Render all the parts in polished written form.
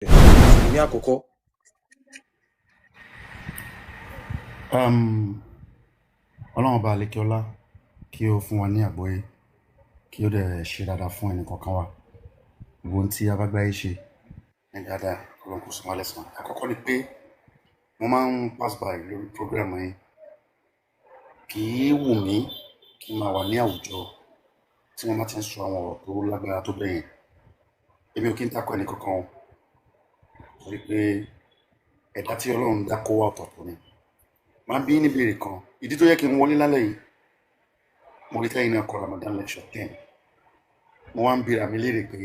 mùsùlùmí àkọ́kọ́. Ọlọ́run ọba àlékiọlá kí ó fún wa ní àgbọ́yé, kí ó dẹ̀ ṣe dáadáa fún ẹnì kọ̀ọ̀kan wa. Gbogbo ohun tí a bá gbáyé ṣe ní dáadáa, Ọlọ́run kò sún wá lẹ́san. Àkọ́kọ́ ni pé mo máa ń pass by lórí program yìí. Kì í wù mí kí n máa wà ní àwùjọ tí wọ́n bá ti ń sọ àwọn ọ̀rọ̀ tó lágbára tó bẹ́yẹn. Èmi ò kí ń takò ẹnì kankan o, torí pé ẹ̀dá tí Ọlọ́run dá kó wá ọ̀tọ̀ọ̀tọ̀ ni. Máa bí ní ìbéèrè kan, ìdí tó yẹ kí n wọlé lálẹ́ yìí, mo rí tẹ́yìn náà kọ Ramadan lecture 10. Mo wá ń bi ara mi léèrè pé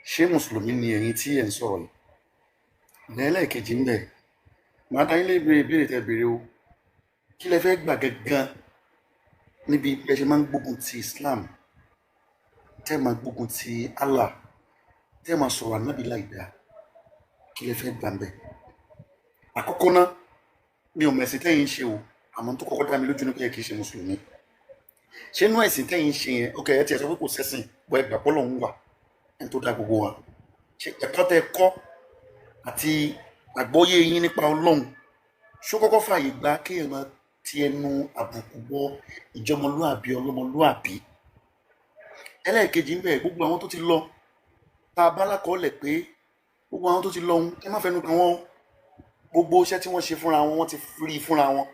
ṣé mùsùlùmí ni ẹ̀yin tí ẹ̀ ń sọ̀rọ̀ yìí? Lẹ́ẹ̀kejì ń bẹ̀, máa dá yín lé ìbéèrè tẹ́ béèrè o. Kí lẹ fẹ́ gbà gangan níbi bí ẹ ṣe máa ń gbógun ti Islam, tẹ́ máa gbógun ti Allah, tẹ́ máa sọ̀rọ̀ ànábì láìda? Kí lẹ fẹ́ gbà ń bẹ̀? Àkọ́kọ́ náà, mi ò mẹ̀sìn tẹ́yìn ṣe o, àmọ́ tó kọ́kọ́ dá mi lójú ní pé ẹ kì í ṣe mùsùlùmí. Ṣé inú ẹ̀sìn tẹ́yìn ṣe yẹn, ó kẹ́ ẹ ti ẹ̀ sọ pé kò sẹ́sìn bọ́ ẹ gbà pọ́lọ̀ ń wà ẹni tó dá gbogbo wa? Ṣé ẹ̀kọ́ tẹ́ kọ́ àti àgbọ́yé yín nípa Ọlọ́run ṣó kọ́kọ́ fààyè gba kéèyàn máa ti ẹnu àbùkù bọ ìjọmọlúàbí ọlọ́mọlúàbí? Ẹlẹ́ẹ̀kejì ń bẹ̀, gbogbo àwọn tó ti lọ, tá a bá lákọọ́lẹ̀ pé gbogbo àwọn tó ti lọ ohun, ẹ má fẹnu kàn wọ́n. Gbogbo iṣẹ́ tí wọ́n ṣe fúnra wọn, wọ́n ti rí fúnra wọn.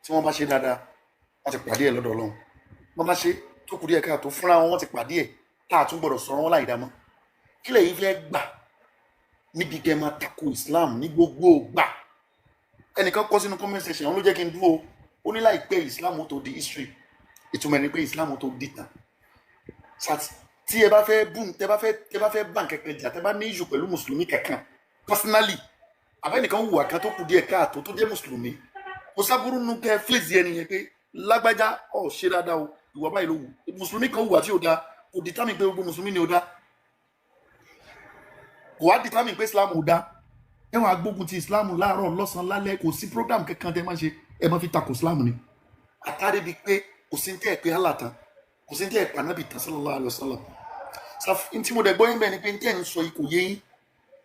Tí wọ́n bá ṣe dáadáa, wọ́n ti pàdé ẹ̀ lọ́dọ̀ Ọlọ́run. Wọ́n bá ṣe tó kù díẹ̀ káàtó, fúnra wọn, wọ́n ti pàdé ẹ̀, tá a tún gbọ́dọ̀ sọ̀rọ̀ wọn láì dámọ́. Kí lẹ̀yin fẹ́ gbà níbi kẹ́ máa tako Islam ní gbogbo gbà? Ẹnìkan kọ sínú comment section, òun ló jẹ́ kí n dúró. Ó ní láìpẹ́ Islam tó di history. Ìtumọ̀ ni pé Islam tó di tàn. Tí ẹ bá fẹ́ bùn, tẹ bá fẹ́ bá kẹ̀kẹ́ jà, tẹ bá ní ìṣù pẹ̀lú mùsùlùmí kankan personally, àbẹ́nìkan wùwà kan tó kù díẹ̀ káàtó tó jẹ́ mùsùlùmí, kò sábúrú nù kẹ́ fèsì ẹni yẹn pé lágbájá ọ̀ ṣe dáadáa o, ìwà báyìí ló wù. Mùsùlùmí kan wùwà tí ò dáa, kò determine pé gbogbo mùsùlùmí ni ò dáa. Kò wá determine pé Islam ò dáa. Ẹ wọ́n agbógun ti Islam láàárọ̀ lọ́sàn-án lálẹ́, kò sí program kankan tẹ́ máa ṣe, ẹ máa fi takò Islam ni. Àtàrí bíi pé kò sí ní tẹ́ ẹ̀ pé Allah tán, kò sí ní tẹ́ ẹ̀ pé Ànábì tán sallallahu alaihi wasallam. Tí mo dẹ̀ gbọ́ yín bẹ́ẹ̀ ni pé ní tẹ́ ẹ̀ ń sọ yìí kò yé yín.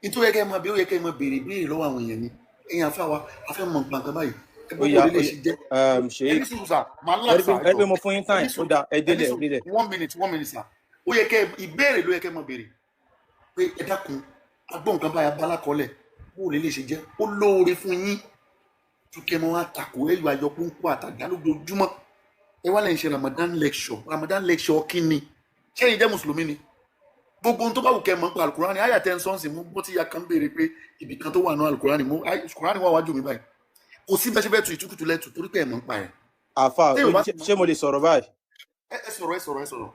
Nítorí yẹ kẹ́ ẹ máa bí ó yẹ kẹ́ ẹ máa béèrè lọ́wọ́ àwọn èèyàn ni. Ẹ̀yin àfáà wa, a fẹ́ mọ̀ nǹkan báyìí. Ẹ gbọ́dọ̀ lè ṣe jẹ́. Ẹni sùn sà, máa ń láǹsà. Ẹ pé mo fún yín time, ó dá ẹ délẹ̀. 1 minute sà. Ó yẹ kẹ́ ìbéèrè ló yẹ kẹ́ ẹ máa béèrè. Pé ẹ dákun, agbọ́n nǹkan báyà bá lákọọ́lẹ̀, bó lè ṣe jẹ́. Ó lóore fún yín. Túkẹ́ mọ́ wá takò ẹ̀yọ ayọ̀kú ń kó àtàdá lójoojúmọ́. Ẹ wá lẹ́yìn ṣe Ramadan lecture kí ni? Ṣé ẹ̀yin jẹ́ mùsùlùmí ni? Gbogbo ohun tó bá wù kẹ́ mọ̀ nípa alukurani, àyà 10 sọ́ọ̀sì mú bó ti ya kan béèrè pé ibì kan tó wà ní alukurani mú, alukurani wà wájú mi báyìí. Kò sí bẹ́ẹ̀ ṣe bẹ́ẹ̀ tu ìtukùtù lẹ́tù torí pé ẹ̀ mọ̀ nípa ẹ̀. Àfà, ṣé mo lè sọ̀rọ̀ báyìí? Ẹ sọ̀rọ̀.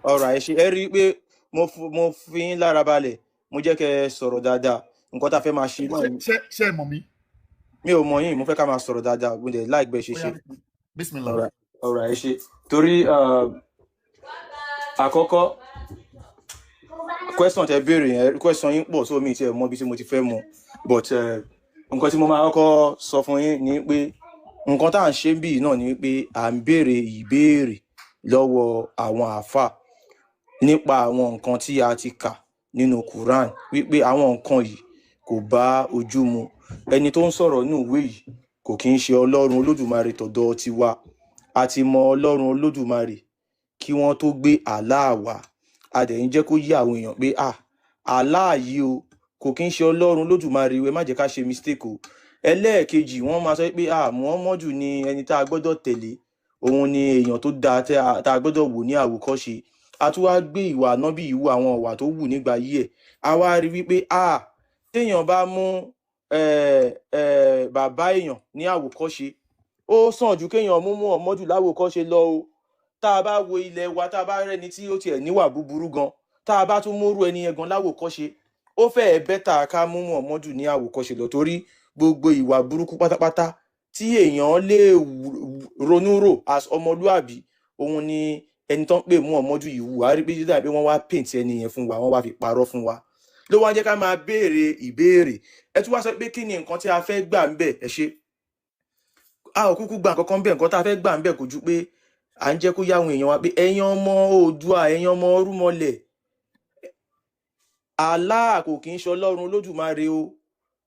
Ọ̀rọ̀ àìṣe, ẹ rí i pé mo fi yín lára balẹ̀, mo jẹ́ kẹ́ ẹ sọ̀rọ̀ dáadáa. Nǹkan tá a fẹ́ máa ṣe náà ni. Ṣé ẹ mọ̀ mí? Mi ò mọ̀ yín, mo fẹ́ ká máa sọ̀rọ̀ dáadáa, mo dẹ̀ láìpẹ́ ṣe. Bismillah. Ọ̀rọ̀ àìṣe. Torí àkọ́kọ́ question tẹ béèrè yẹn, question yín pọ̀ sómi tí ẹ mọ̀ bí tí mo ti fẹ́ mọ̀, but nǹkan tí mo máa kọ́kọ́ sọ fún yín ni pé nǹkan tá à ń ṣe bí náà ni pé à ń béèrè ìbéèrè lọ́wọ́ àwọn àáfà nípa àwọn nǹkan tí a ti kà nínú Quran, wípé àwọn nǹkan yìí kò bá ojú mu. Ẹni tó ń sọ̀rọ̀ nínú ìwé yìí kò kí ń ṣe Ọlọ́run Olódùmarè tọ̀dọ̀ tiwa. A ti mọ Ọlọ́run Olódùmarè kí wọ́n tó gbé Allah wá. A dẹ̀ ń jẹ́ kó yé àwọn èèyàn pé Allah yìí o kò kí ń ṣe Ọlọ́run Olódùmarè, ẹ má jẹ́ ká ṣe mistake o. Ẹlẹ́ẹ̀kejì, wọ́n máa sọ pé Muhammadu ni ẹni tá a gbọ́dọ̀ tẹ̀lé, òun ni èèyàn tó dáa tá a gbọ́dọ̀ wò ní àwòkọ́ṣe. A tún wá gbé ìwà ànábì yìí wò, àwọn ìwà tó wù nígbà yí ẹ̀. A wá rí wípé téèyàn bá mú bàbá èèyàn ní àwòkọ́ṣe, ó sàn ju kéèyàn mú Muhammadu láwòkọ́ṣe lọ o. Tá a bá wo ilẹ̀ wa, tá a bá rẹ́ni tí ó tiẹ̀ níwà búburú gan, tá a bá tún múrú ẹni yẹn gan láwòkọ́ṣe, ó fẹ́ẹ̀ bẹ́tà ká mú Muhammadu ní àwòkọ́ṣe lọ, torí gbogbo ìwà burúkú pátápátá tí èèyàn lè ronú rò as ọmọlúàbí, òun ni ẹni tó ń pè Muhammadu yìí wù. A rí pé dídá pé wọ́n wá paint ẹni yẹn fún wa, wọ́n wá fi parọ́ fún wa, ló wá jẹ́ ká máa béèrè ìbéèrè. Ẹ tún wá sọ pé kí ni nǹkan tí a fẹ́ gbà ń bẹ̀? Ẹ ṣe a ò kúkú gba nǹkan bẹ́ẹ̀. Nǹkan tá a fẹ́ gbà ń bẹ̀ kò ju pé à ń jẹ́ kó yá àwọn èèyàn wa pé ẹ̀yin ọmọ Oòduà, ẹ̀yin ọmọ Orúmọlẹ̀, Allah kò kí ń ṣe ọlọ́run olódùmarè o,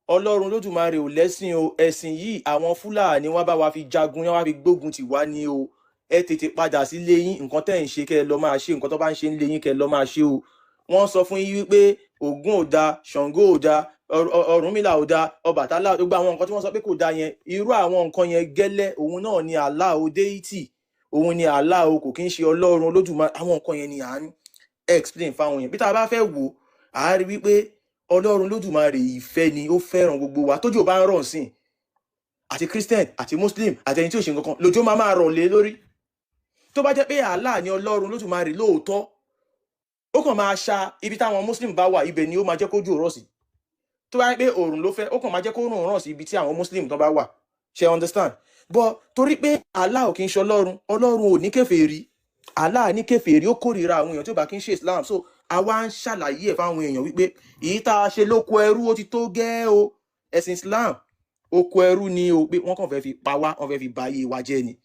ọlọ́run olódùmarè ò lẹ́sìn o, ẹ̀sìn yìí àwọn fúlàní wá bá wa fi jagun, wá fi gbógun tì wá ní o, ẹ tètè padà sílé yín, nǹkan tẹ́ ń ṣe kẹ́ ẹ lọ máa ṣe, nǹkan tó bá ń ṣe nílé yín kẹ́ ẹ lọ máa ṣe o. Wọ́n sọ fún yín wípé Ògún ò da, Ṣàngó ò da, Ọ̀rúnmìlà ò da, Ọbàtálá, gbogbo àwọn nǹkan tí wọ́n sọ pé kò da yẹn, irú àwọn nǹkan yẹn gẹ́lẹ́ òun náà ni Allah o, deity òun ni Allah o, kò kí ń ṣe ọlọ́run olódùmarè. Àwọn nǹkan yẹn ni à ń explain fáwọn yẹn. Bí tá a bá fẹ́ wò á rí wípé ọlọ́run olódùmarè ìfẹ́ ni, ó fẹ́ràn gbogbo wa. Tójò bá ń rọ̀ sìn, àti Christian àti Muslim àti ẹni tí ò ṣe nǹkan kan lójó máa rọ̀ lé lórí. Tó bá jẹ́ pé Allah ni ọlọ́run olódùmarè lóòótọ́, ó kàn máa ṣa ibi táwọn Muslim bá wà, ibẹ̀ ni ó máa jẹ́ kójú rọ̀ sí. Tó bá jẹ́ pé òòrùn ló fẹ́, ó kàn máa jẹ́ kó rùn rọ̀ sí ibi tí àwọn Muslim tó bá wà. Ṣé understand? But torí pé Allah ò kí ń ṣe ọlọ́run, ọlọ́run ò ní kèfèrí, Allah ní kèfèrí, ó kórìíra àwọn èèyàn tí ó bá kí ń ṣe Islam. So àwa ń ṣàlàyé ẹ̀ fáwọn èèyàn wípé èyí tá a ṣe lóko ẹrú ó ti tó gẹ́ o. Ẹ̀sìn Islam oko ẹrú ni o, pé wọ́n kàn fẹ́ fi pa wá, wọ́n fẹ́ fi ba ayé wa jẹ́ ni.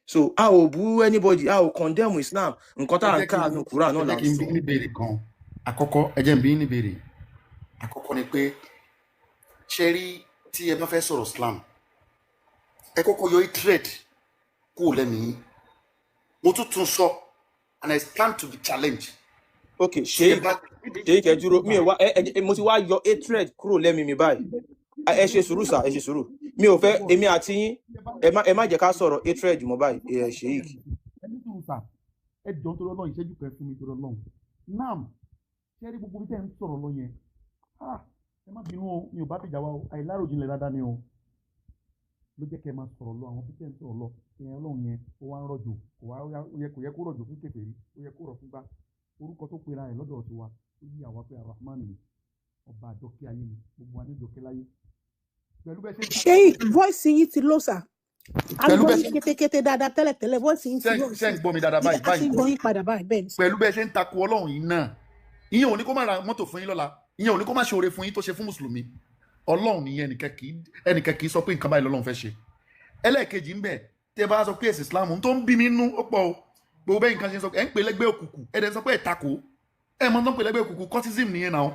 So a ò bú anybody, a ò condemn Islam, nǹkan tá à ń kà nínú Quran náà là ń sọ. Ẹ jẹ́ kí n bí níbèrè kan àkọ́kọ́, ẹ jẹ́ n bí níbèrè àkọ́kọ́ ni pé ṣe rí tí ẹ bá fẹ́ sọ̀rọ̀ Islam, ẹ kọ́kọ́ yọ hatred kúrò lẹ́nu yín. Mo tún sọ and I stand to be challenged. Okay, ṣe ìkẹdúró mi ò wá mo ti wá yọ hatred kúrò lẹ́mìí mi báyìí. Ẹ ṣe sùúrù sà, ẹ ṣe sùúrù. Mi ò fẹ́ èmi àti yín ẹ má jẹ́ ká sọ̀rọ̀ hatred mọ́ báyìí. Ẹ ṣe ìkì. ẹni tó ń sà ẹ jọ nítorí Ọlọ́run ìṣẹ́jú kan fún mi nítorí Ọlọ́run nam ṣé rí gbogbo bí tẹ́ ń sọ̀rọ̀ lọ yẹn ẹ má bínú o, mi ò bá tìjà wa o, àìláròjinlẹ̀ dáadáa ni o ló jẹ́ kẹ́ ẹ máa sọ̀rọ̀ lọ. Àwọn bí tẹ́ ń sọ̀rọ̀ lọ ẹ̀yìn Ọlọ́run yẹn ó wá ń rọ̀jò, kò yẹ kó rọ̀jò fún kèfèrí, ó yẹ kó rọ̀ fún gbá. Orúkọ tó pera ẹ̀ lọ́dọ̀ tiwa ó yí àwa pé Ar-Rahman ni, ọba àjọkẹ́ ayé ni, gbogbo wa ní ìjọkẹ́ láyé. Pẹ̀lú bẹ́ẹ̀ ṣe ṣé voice yín ti lọ sà? Pẹ̀lú bẹ́ẹ̀ agbóyin kétékété dáadáa tẹ́lẹ̀tẹ́lẹ̀ voice yín ti lọ ṣe ń gbọ́ mi dáadáa báyìí àti gbóyin padà báyìí bẹ́ẹ̀ ni. pẹ̀lú bẹ́ẹ̀ ṣe ń takò Ọlọ́run yìí náà, ìyẹn ò ní kó má ra mọ́tò fún yín lọ́la, ìyẹn ò ní kó má ṣe oore fún yín tó ṣe fún mùsùlùmí. Ọlọ́run nìyẹn ẹnìkan kì í sọ pé nǹkan báyìí lọ́lọ́run fẹ́ ṣe. Ẹlẹ́ẹ̀kejì ń bẹ tí ẹ bá sọ pé ẹ̀sìn Islam tó ń bí mi nú ó pọ̀ o. Gbogbo bẹ́ẹ̀ nǹkan ṣe sọ ẹ̀ ń pè lẹ́gbẹ́ òkùnkùn, ẹ̀ dẹ̀ sọ pé ẹ̀ takò, ẹ̀ mọ́ tó ń pè lẹ́gbẹ́ òkùnkùn cultism nìyẹn náà.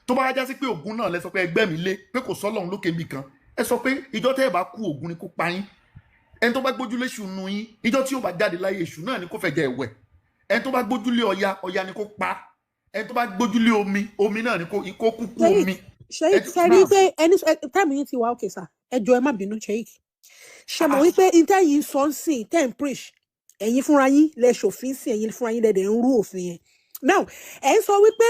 Tó bá já sí pé Ògún náà lẹ sọ pé ẹgbẹ́ mi lé pé kò sọ́lọ́run lókè mi kan, ẹ sọ pé ìjọ tẹ́ ẹ bá kú Ògún ni kó pa yín. Ẹni tó bá gbójúlé èṣù nu yín, ìjọ tí ó bá jáde láyé èṣù náà ni kó fẹ́ jẹ ẹ̀wẹ̀. Ẹni tó bá gbójúlé Ọya ni kó pa. Ẹni tó bá gbójúlé omi náà ni kó kúkú omi. Sheikh ṣe rí pé ẹni táìmù yín ti wà òkè sà, ẹ jọ̀ọ́ ẹ má bínú Sheikh. Ṣé mọ̀ wípé intẹ́yìn sọ ń sìn tẹ́ ń preach, ẹ̀yin fúnra yín lẹ ṣòfin sí, ẹ̀yin fúnra yín lẹ́dẹ̀ ń rú òfin yẹn. Now ẹ̀ ń sọ wípé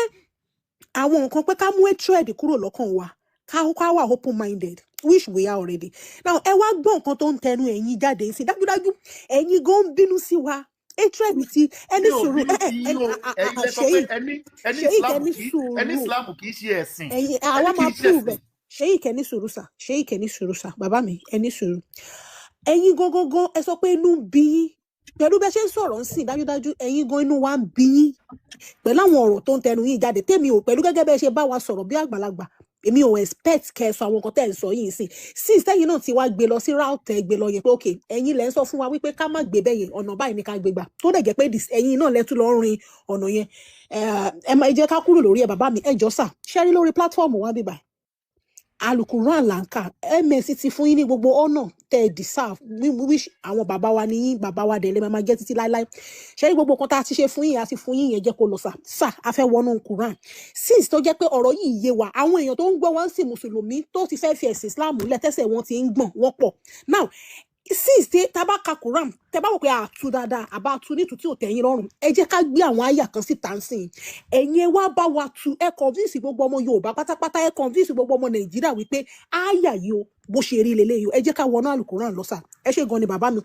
àwọn nǹkan pé ká mú hatred kúrò lọ́kàn wa, ká wà open minded, which we are already. Now ẹ wá gbọ́ nǹkan tó ń tẹnu ẹ̀yin jáde sí, dájúdájú ẹ̀yin gan ń bínú sí wa. Hatred ti ẹni sùúrù ẹni Islam kì í ṣe ẹ̀sìn. Àwa máa prove ẹ̀. Sheikh ẹni sùúrù sà, Sheikh ẹni sùúrù sà, bàbá mi ẹni sùúrù. Ẹ̀yin gangan ẹ sọ pé inú ń bí yín pẹ̀lú bẹ́ẹ̀ ṣe ń sọ̀rọ̀ ń sìn, dájúdájú ẹ̀yin gan inú wa ń bí yín pẹ̀lú àwọn ọ̀rọ̀ tó ń tẹnu yín jáde. Tèmi ò pẹ̀lú gẹ́gẹ́ bẹ́ẹ̀ ṣe bá wa sọ̀rọ̀ bí àgbàlagbà, èmi ò expect kẹ́ ẹ sọ àwọn nǹkan tẹ́ ẹ ń sọ yìí sí. Since tẹ́yin náà ti wá gbé lọ sí route ẹ gbé lọ yẹn pé okay ẹ̀yin lẹ ń sọ fún wa wípé ká má gbé bẹ́ẹ̀ yẹn, ọ̀nà báyìí ni ká gbé gbà, tó dẹ̀ jẹ́ pé ẹ̀yin náà lẹ tún lọ rin ọ̀nà yẹn. Ẹ jẹ́ ká kúrò lórí ẹ̀ bàbá mi, ẹ jọ̀ọ́ sà, ṣẹ́rí lórí platform wa bíbá Al-Quran lanka MS ti fún yín ní gbogbo ọ̀nà tẹ́ ẹ deserve, wish àwọn bàbá wa níyìn, bàbá wa dẹ̀ lè máa jẹ́ títí láíláí. Ṣẹ́rí gbogbo nǹkan tá a ti ṣe fún yín, a ti fún yín yẹn jẹ́ kó lọ sà a fẹ́ wọnú Quran. Since tó jẹ́ pé ọ̀rọ̀ yìí yé wa, àwọn èèyàn tó ń gbọ́ wá ń sìn mùsùlùmí tó ti fẹ́ fi ẹ̀sìn Islam lẹ́tẹ̀sẹ̀ wọn ti ń gbọ̀n wọ́n pọ̀. Now since tá bá ka Quran tẹ́ bá wò pé àtú dáadáa àbá tú ní tutù òtẹ̀yìn lọ́rùn, ẹ jẹ́ ká gbé àwọn àyà kan síta ń sìn. Ẹ̀yin ẹ wá bá wa tú, ẹ convince gbogbo ọmọ Yorùbá pátápátá, ẹ convince gbogbo ọmọ Nàìjíríà wípé àyà yìí o bó ṣe rí leléyìí o, ẹ jẹ́ ká wọnú Al-Quran lọ sà. Ẹ ṣé gan ni bàbá mi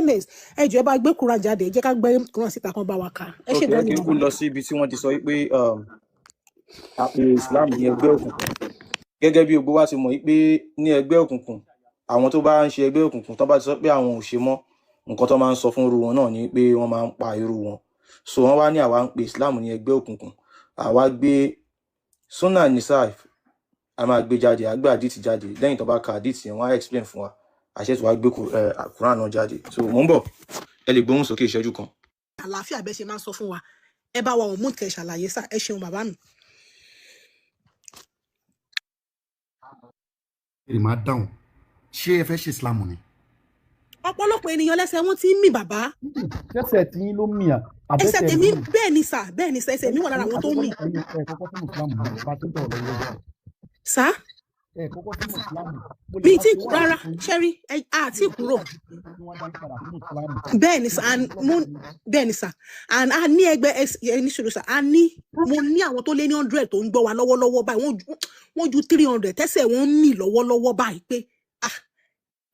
MS, ẹ jọ̀ọ́ ẹ bá gbé Quran jáde, ẹ jẹ́ ká gbé Quran síta kan bá wa kà. Ẹ ṣé gan ni. Okay, kí n lọ sí ibi tí wọ́n ti sọ pé Islam ní ẹgbẹ́ òkùnkùn. Gẹ́gẹ́ bí gbogbo wa ti mọ̀ pé ní ẹgbẹ́ òkùnkùn, àwọn tó bá ń ṣe ẹgbẹ́ òkùnkùn tó bá ti sọ pé àwọn ò ṣe mọ́, nǹkan tó máa ń sọ fún irú wọn náà ni pé wọ́n máa ń pa irú wọn. So wọ́n wá ní àwa ń pe Islam ní ẹgbẹ́ òkùnkùn, àwa gbé Sunnah Nisa, a máa gbé jáde, àgbé àdìtì jáde, lẹ́yìn tó bá ka àdìtì yẹn wọ́n á explain fún wa, àṣẹ tí wàá gbé Quran náà jáde. So mò ń bọ̀, ẹ lè gbóhùn sókè ìṣẹ́jú kan. Àlàáfíà bẹ́ẹ̀ ṣe máa ń sọ fún wa, ẹ bá wa ò mú kẹ́ ṣàlàyé sà. Ẹ ṣeun bàbá mi. èrè máa dáhùn ṣé ẹ fẹ́ ṣe islam ni. ọ̀pọ̀lọpọ̀ ènìyàn lẹ́sẹ̀ wọn ti ń mì bàbá. ṣẹ́sẹ̀ tí yín ló mì à ẹsẹ̀ àbẹ́sẹ̀ tèmi mì. bẹ́ẹ̀ ni sà ẹsẹ̀ mi wà lára àwọn tó ń mì. ẹ kọ́kọ́ sínú islam ní bá tó tọ̀ lọ́wọ́ sá ẹ kọ́kọ́ sínú islam mi ti rárá ṣẹ́rí àti kúrò. bẹ́ẹ̀ ni sà bẹ́ẹ̀ ni sà and a ní ẹgbẹ́ ẹni ṣòro sà mo ní àwọn tó lé ní 100 tó ń gbọ́ wa lọ́wọ́lọ́wọ́ báyìí wọ́n ju 300 tẹ́sẹ̀ wọ́n ń mì lọ́wọ́lọ́wọ́ báyìí pé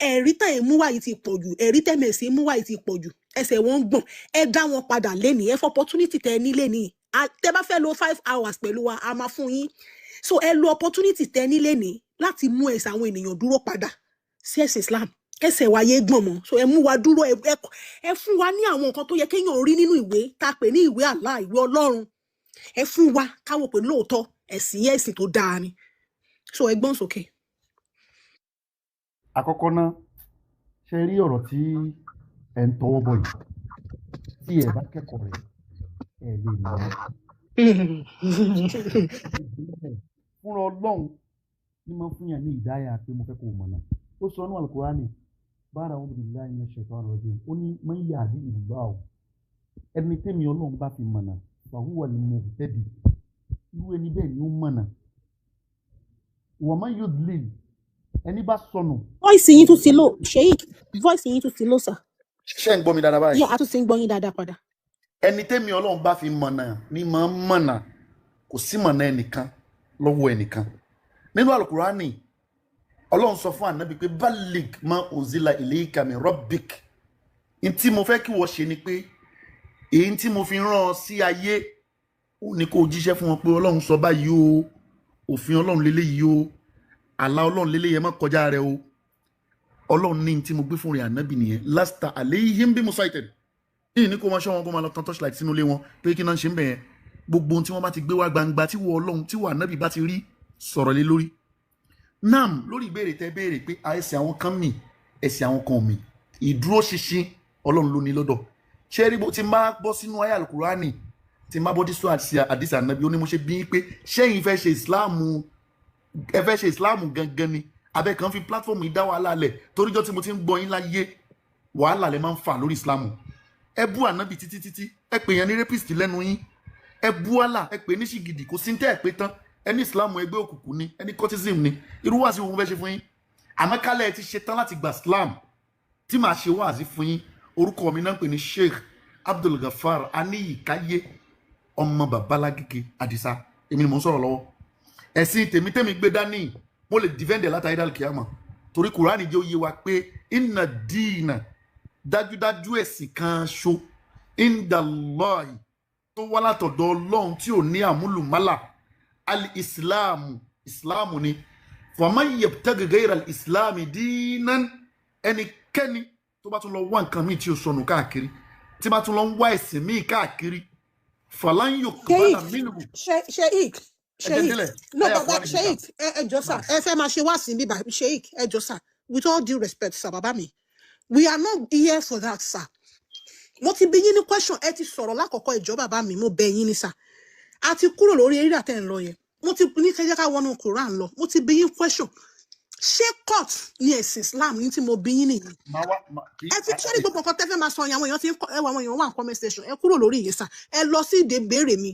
ẹ̀rí tẹ̀ mú wáyé ti pọ̀ jù ẹ̀rí tẹ̀mẹ̀sí mú wáyé ti pọ̀ jù ẹsẹ̀ wọn ń gbọ̀n ẹ dá wọn padà lẹ́nìí ẹ fọ́ opportunity tẹ ní lẹ́nìí tẹ bá fẹ́ lo 5 hours pẹ̀lú wa a máa fún yín so ẹ lo opportunity tẹ ní lẹ́nìí láti mú ẹsẹ̀ àwọn ènìyàn dúró padà sí ẹ̀sìn Islam ẹsẹ̀ wa yé gbọ̀n mọ́ so ẹ mú wa dúró ẹ fún wa ní àwọn nǹkan tó yẹ kéèyàn rí nínú ìwé tá a pè ní ìwé Allah ìwé Ọlọ́run ẹ fún wa káwọ́ pé lóòótọ́ ẹ̀sìn tó dáa ni so ẹ gbọ́n sókè. àkọ́kọ́ náà ṣe rí ọ̀rọ̀ tí ẹ̀ ń tọwọ́ bọ̀ yìí tí ẹ̀ bá kẹ́kọ̀ọ́ rẹ̀ ẹ̀ lè mọ̀ ọ́. fúnra Ọlọ́run ní máa ń fún yàn ní ìdáyà pé mo fẹ́ kó o mọ̀ náà ó sọ ọ́nù Al-Qur'ani bára wọn bìí láì ní ṣẹ̀tọ́ àrọ̀ jẹun ó ní máa ń yà àbí ìlú ọ̀ ẹni tẹ́mi Ọlọ́run bá fi mọ̀ náà fàhùwà ni mo tẹ́bi irú ẹni bẹ́ẹ̀ ni ó mọ̀ náà wọ́n máa yóò lè ẹni bá sọnù. voice yín tún ti lò Sheikh voice yín tún ti lò sà. ṣé ń gbọ́ mi dáadáa báyìí. yẹ a tún ti ń gbọ́ yín dáadáa padà. ẹni tẹ́mi Ọlọ́run bá fi mọ̀nà ni máa ń mọ̀nà kò sí mọ̀nà ẹnìkan lọ́wọ́ ẹnìkan nínú Al-Qur'ani Ọlọ́run sọ fún ànábì pé balig ma unzila ilayka min rabbik n tí mo fẹ́ kí wọ́n ṣe ni pé èyí tí mo fi rán ọ sí ayé ó ní kó jíṣẹ́ fún wọn pé Ọlọ́run sọ báyìí o òfin Ọlọ́run lélẹ́yìí o àlà Ọlọ́run lélẹ́yìí ẹ má kọjá rẹ o Ọlọ́run ní tí mo gbé fún rẹ̀ ànábì nìyẹn lasta alayhim bí musaited yìí ní kó máa ṣọ́ wọn kó máa lọ tán torchlight sínú ilé wọn pé kí náà ṣe ń bẹ̀yẹn gbogbo ohun tí wọ́n bá ti gbé wá gbangba tí wọ́n Ọlọ́run tí wọ́n ànábì bá ti rí sọ̀rọ̀ lé lórí. nam lórí ìbéèrè tẹ́ béèrè pé ẹsẹ̀ àwọn kan mì ẹsẹ̀ àwọn kan mì ìdúró ṣinṣin Ọlọ́run ló ní lọ́dọ̀ ṣé rí bó ti máa bọ́ sínú ayé Al-Qur'ani ti máa bọ́ dísú àdìsí ànábì ó ní mo ṣe bí pé ṣẹ́yìn fẹ́ ṣe ìsìláàmù gangan ni abẹ́ kan fi platform yìí dá wàhálà lẹ̀ toríjọ́ tí mo ti ń gbọ́ yín láyé wàhálà lẹ máa ń fà lórí ìsìláàmù ẹ bú ànábì títí ẹ pè yẹn ní rapist lẹ́nu yín ẹ bú àlà ẹ pè ní ṣìgìdì kò sí ní tẹ́ ẹ pé tán ẹni ìsìláàmù ẹgbẹ́ òkùnkùn ni ẹni cultism ni irú wàásù wo fẹ́ ṣe fún yín àmọ́ kálẹ̀ ẹ ti ṣe tán láti gba Islam tí màá ṣe wàásù fún yín orúkọ mi náà ń pè ní Sheikh Abdul Gafar Aníyìkáyé ọmọ babalágége Àdìsá èmi ni mò ń sọ̀rọ̀ lọ́wọ́ ẹ̀sìn tèmi gbé dání mo lè dìvẹ́ndẹ̀ látàrí dàlùkìyàmọ̀ torí Kùránì jẹ́ ó yé wa pé inna dina dájúdájú ẹ̀sìn kan ṣo indallahi tó wá látọ̀dọ̀ Ọlọ́run tí ò ní àmúlùmálà al-islamu ni faman yabtaghi ghayra al-islami dinan ẹnikẹ́ni tó bá tún lọ wá nǹkan míì tí ó sọnù káàkiri tí bá tún lọ ń wá ẹ̀sìn míì káàkiri falan yuqbala minhu. Sheikh no baba Sheikh ẹ jọ̀ọ́ sà ẹ fẹ́ máa ṣe wá sí bíbá Sheikh ẹ jọ̀ọ́ sà with all due respect sir bàbá mi we are not here for that sir mo ti bi yín ní question ẹ ti sọ̀rọ̀ lákọ̀ọ́kọ́ ìjọ bàbá mi mo bẹ̀ yín ní sà a ti kúrò lórí eré àtẹ̀ ń lọ yẹn mo ti ní kẹjẹ ká wọnú Quran lọ mo ti bi yín question ṣé court ní ẹ̀sìn Islam ní tí mo bi yín nìyí ẹ ti ṣe ní gbogbo nǹkan tẹ́fẹ́ máa sọ àwọn èèyàn ti ń kọ́ ẹwà àwọn èèyàn wà ní comment section ẹ kúrò lórí ìyẹn sà ẹ lọ sí ìdè béèrè mi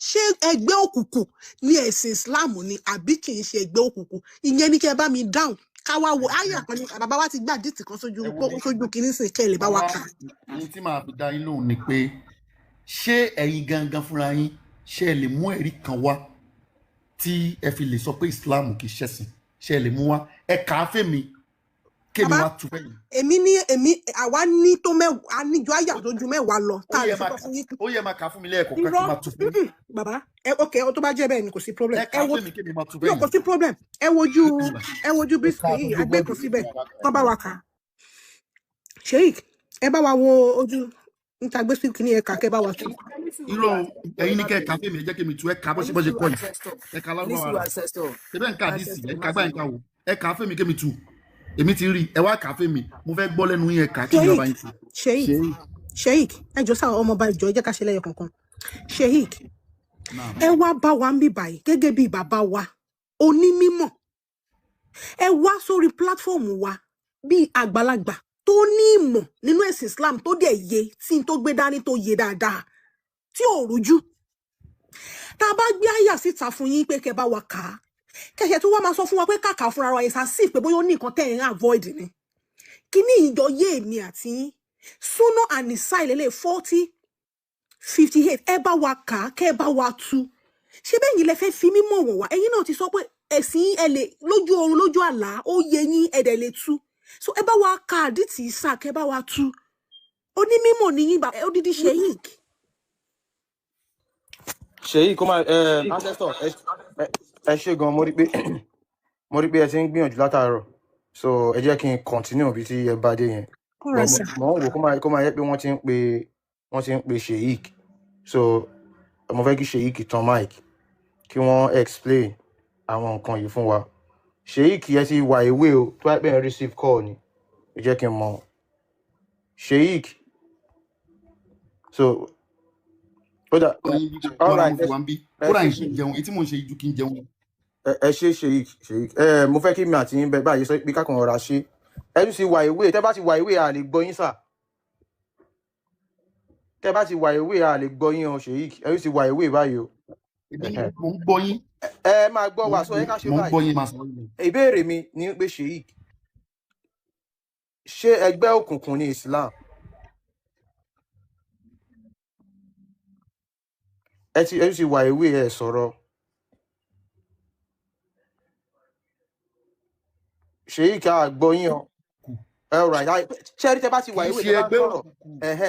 ṣé ẹgbẹ́ òkùnkùn ní ẹ̀sìn Islam ni àbí kì í ṣe ẹgbẹ́ òkùnkùn ìyẹn ní kẹ́ bá mi dáhùn káwá wo ayé àpẹẹrẹ bàbá wa ti gbà dìtì kan sójú kìíní sí kẹ́lẹ̀ bá wa kà. ní tí màá fi dá yín lóhùn ni pé ṣé ẹ̀yin gangan fúnra yín ṣé ẹ lè mú ẹ̀rí kan wá tí ẹ fi lè sọ pé Islam kì í ṣẹ̀sìn ṣé ẹ lè mú wá ẹ kà á fèmí kémi wá tu fẹ́yìn. èmi àwa ní tó mẹ́wàá níjọ àyà tó ju mẹ́wàá lọ. ó yẹ máa kà fún mi lẹ́ẹ̀kọ́ ká kí n máa tu fún mi. bàbá ok tó bá jẹ́ bẹ́ẹ̀ ni kò sí problem. ẹ kà á fèmí kémi máa tu fẹ́yìn. kò sí problem ẹ wojú bísí agbẹ́kùn síbẹ̀ kọ́ bá wa kà. Sheikh ẹ bá wa wo ojú níta gbé sí kìíní ẹ̀ka kẹ́ bá wa tu. irọ́ ẹ̀yin ní kẹ́ ẹ kà fèmí ẹ jẹ́ kémi tu ẹ kà bó ṣe kọ́ yìí ẹ kà lárúbáwá rẹ̀ ẹ bẹ́ẹ̀ ń kà díìsì ẹ kà gbáyìí ká wò ẹ kà fèmí kémi tu èmi ti rí ẹ wá kà fèmí mo fẹ́ gbọ́ lẹ́nu yẹn kà kí ni ọba yín tu. Sheikh ẹ jọ sáwọn ọmọọba ìjọ ẹ jẹ́ ká ṣe lẹ́yọ kankan Sheikh ẹ wá bá wa ń bí báyìí gẹ́gẹ́ bí bàbá wa onímímọ̀ ẹ wá sórí platform wa bí àgbàlagbà tó ní ìmọ̀ nínú ẹ̀sìn Islam tó dẹ̀ yé tí n tó gbé dání tó yé dáadáa tí ò rújú tá a bá gbé àyà síta fún yín pé kẹ́ bá wa kà á kẹ̀kẹ́ tó wá máa sọ fún wa pé kàkà fúnra wa ẹ̀sà sí pé bóyá ó ní nǹkan tẹ̀ ń avoid ni kíní ìjọ yé èmi àti yín Suno and Nisa ìlélẹ̀ 40:58 ẹ bá wa kà á kẹ́ ẹ bá wa tú ṣé bẹ́ẹ̀ yín lẹ fẹ́ fi mímọ̀ wọ̀ wá ẹ̀yin náà ti sọ pé ẹ̀sìn ẹ lè lójú oorun lójú àlá ó yé yín ẹ̀dẹ̀ lè tú so ẹ bá wa kà àdìtì ìsà kẹ́ ẹ bá wa tú onímọ̀ ní yín odidi sheik. Sheik kó máa ancestor ẹ ṣe gan mo rí pé ẹ ti ń gbìyànjú látàárọ̀ so ẹ jẹ́ kí n continue bí tí ẹ bá dé yẹn Alright, sir. mo ń wò kó máa yẹ pé wọ́n ti ń pe Sheik so mo fẹ́ kí Sheik tan mic kí wọ́n explain àwọn nǹkan yìí fún wa Sheik ẹ ti wà ewé o tó wáá pé ẹ receive call ni ẹ jẹ́ kí n mọ̀ Sheik so ó dà all right tí mo ń ṣe ju kí n jẹun. ẹ ṣe Sheik mo fẹ́ kí mi àti yín bẹ báyìí sọ pé kákan ọ̀rá ṣe ẹ tún ti wà ewé tẹ́ bá ti wà ewé a lè gbọ́ yín sà tẹ́ bá ti wà ewé a lè gbọ́ yín o Sheik ẹ tún ti wà ewé báyìí o. mo ń gbọ́ yín. ẹ máa gbọ́ wa sọ ẹ ká ṣe mo ń gbọ́ yín máa báyìí sọ. ìbéèrè mi ni pé Sheik ṣé ẹgbẹ́ òkùnkùn ní Islam ẹ tún ti wà ewé ẹ sọ̀rọ̀ Sheik a gbọ́ yín o. Alright, ṣé rí tẹ́ bá ti wà ìwé tẹ́ bá ń sọ̀rọ̀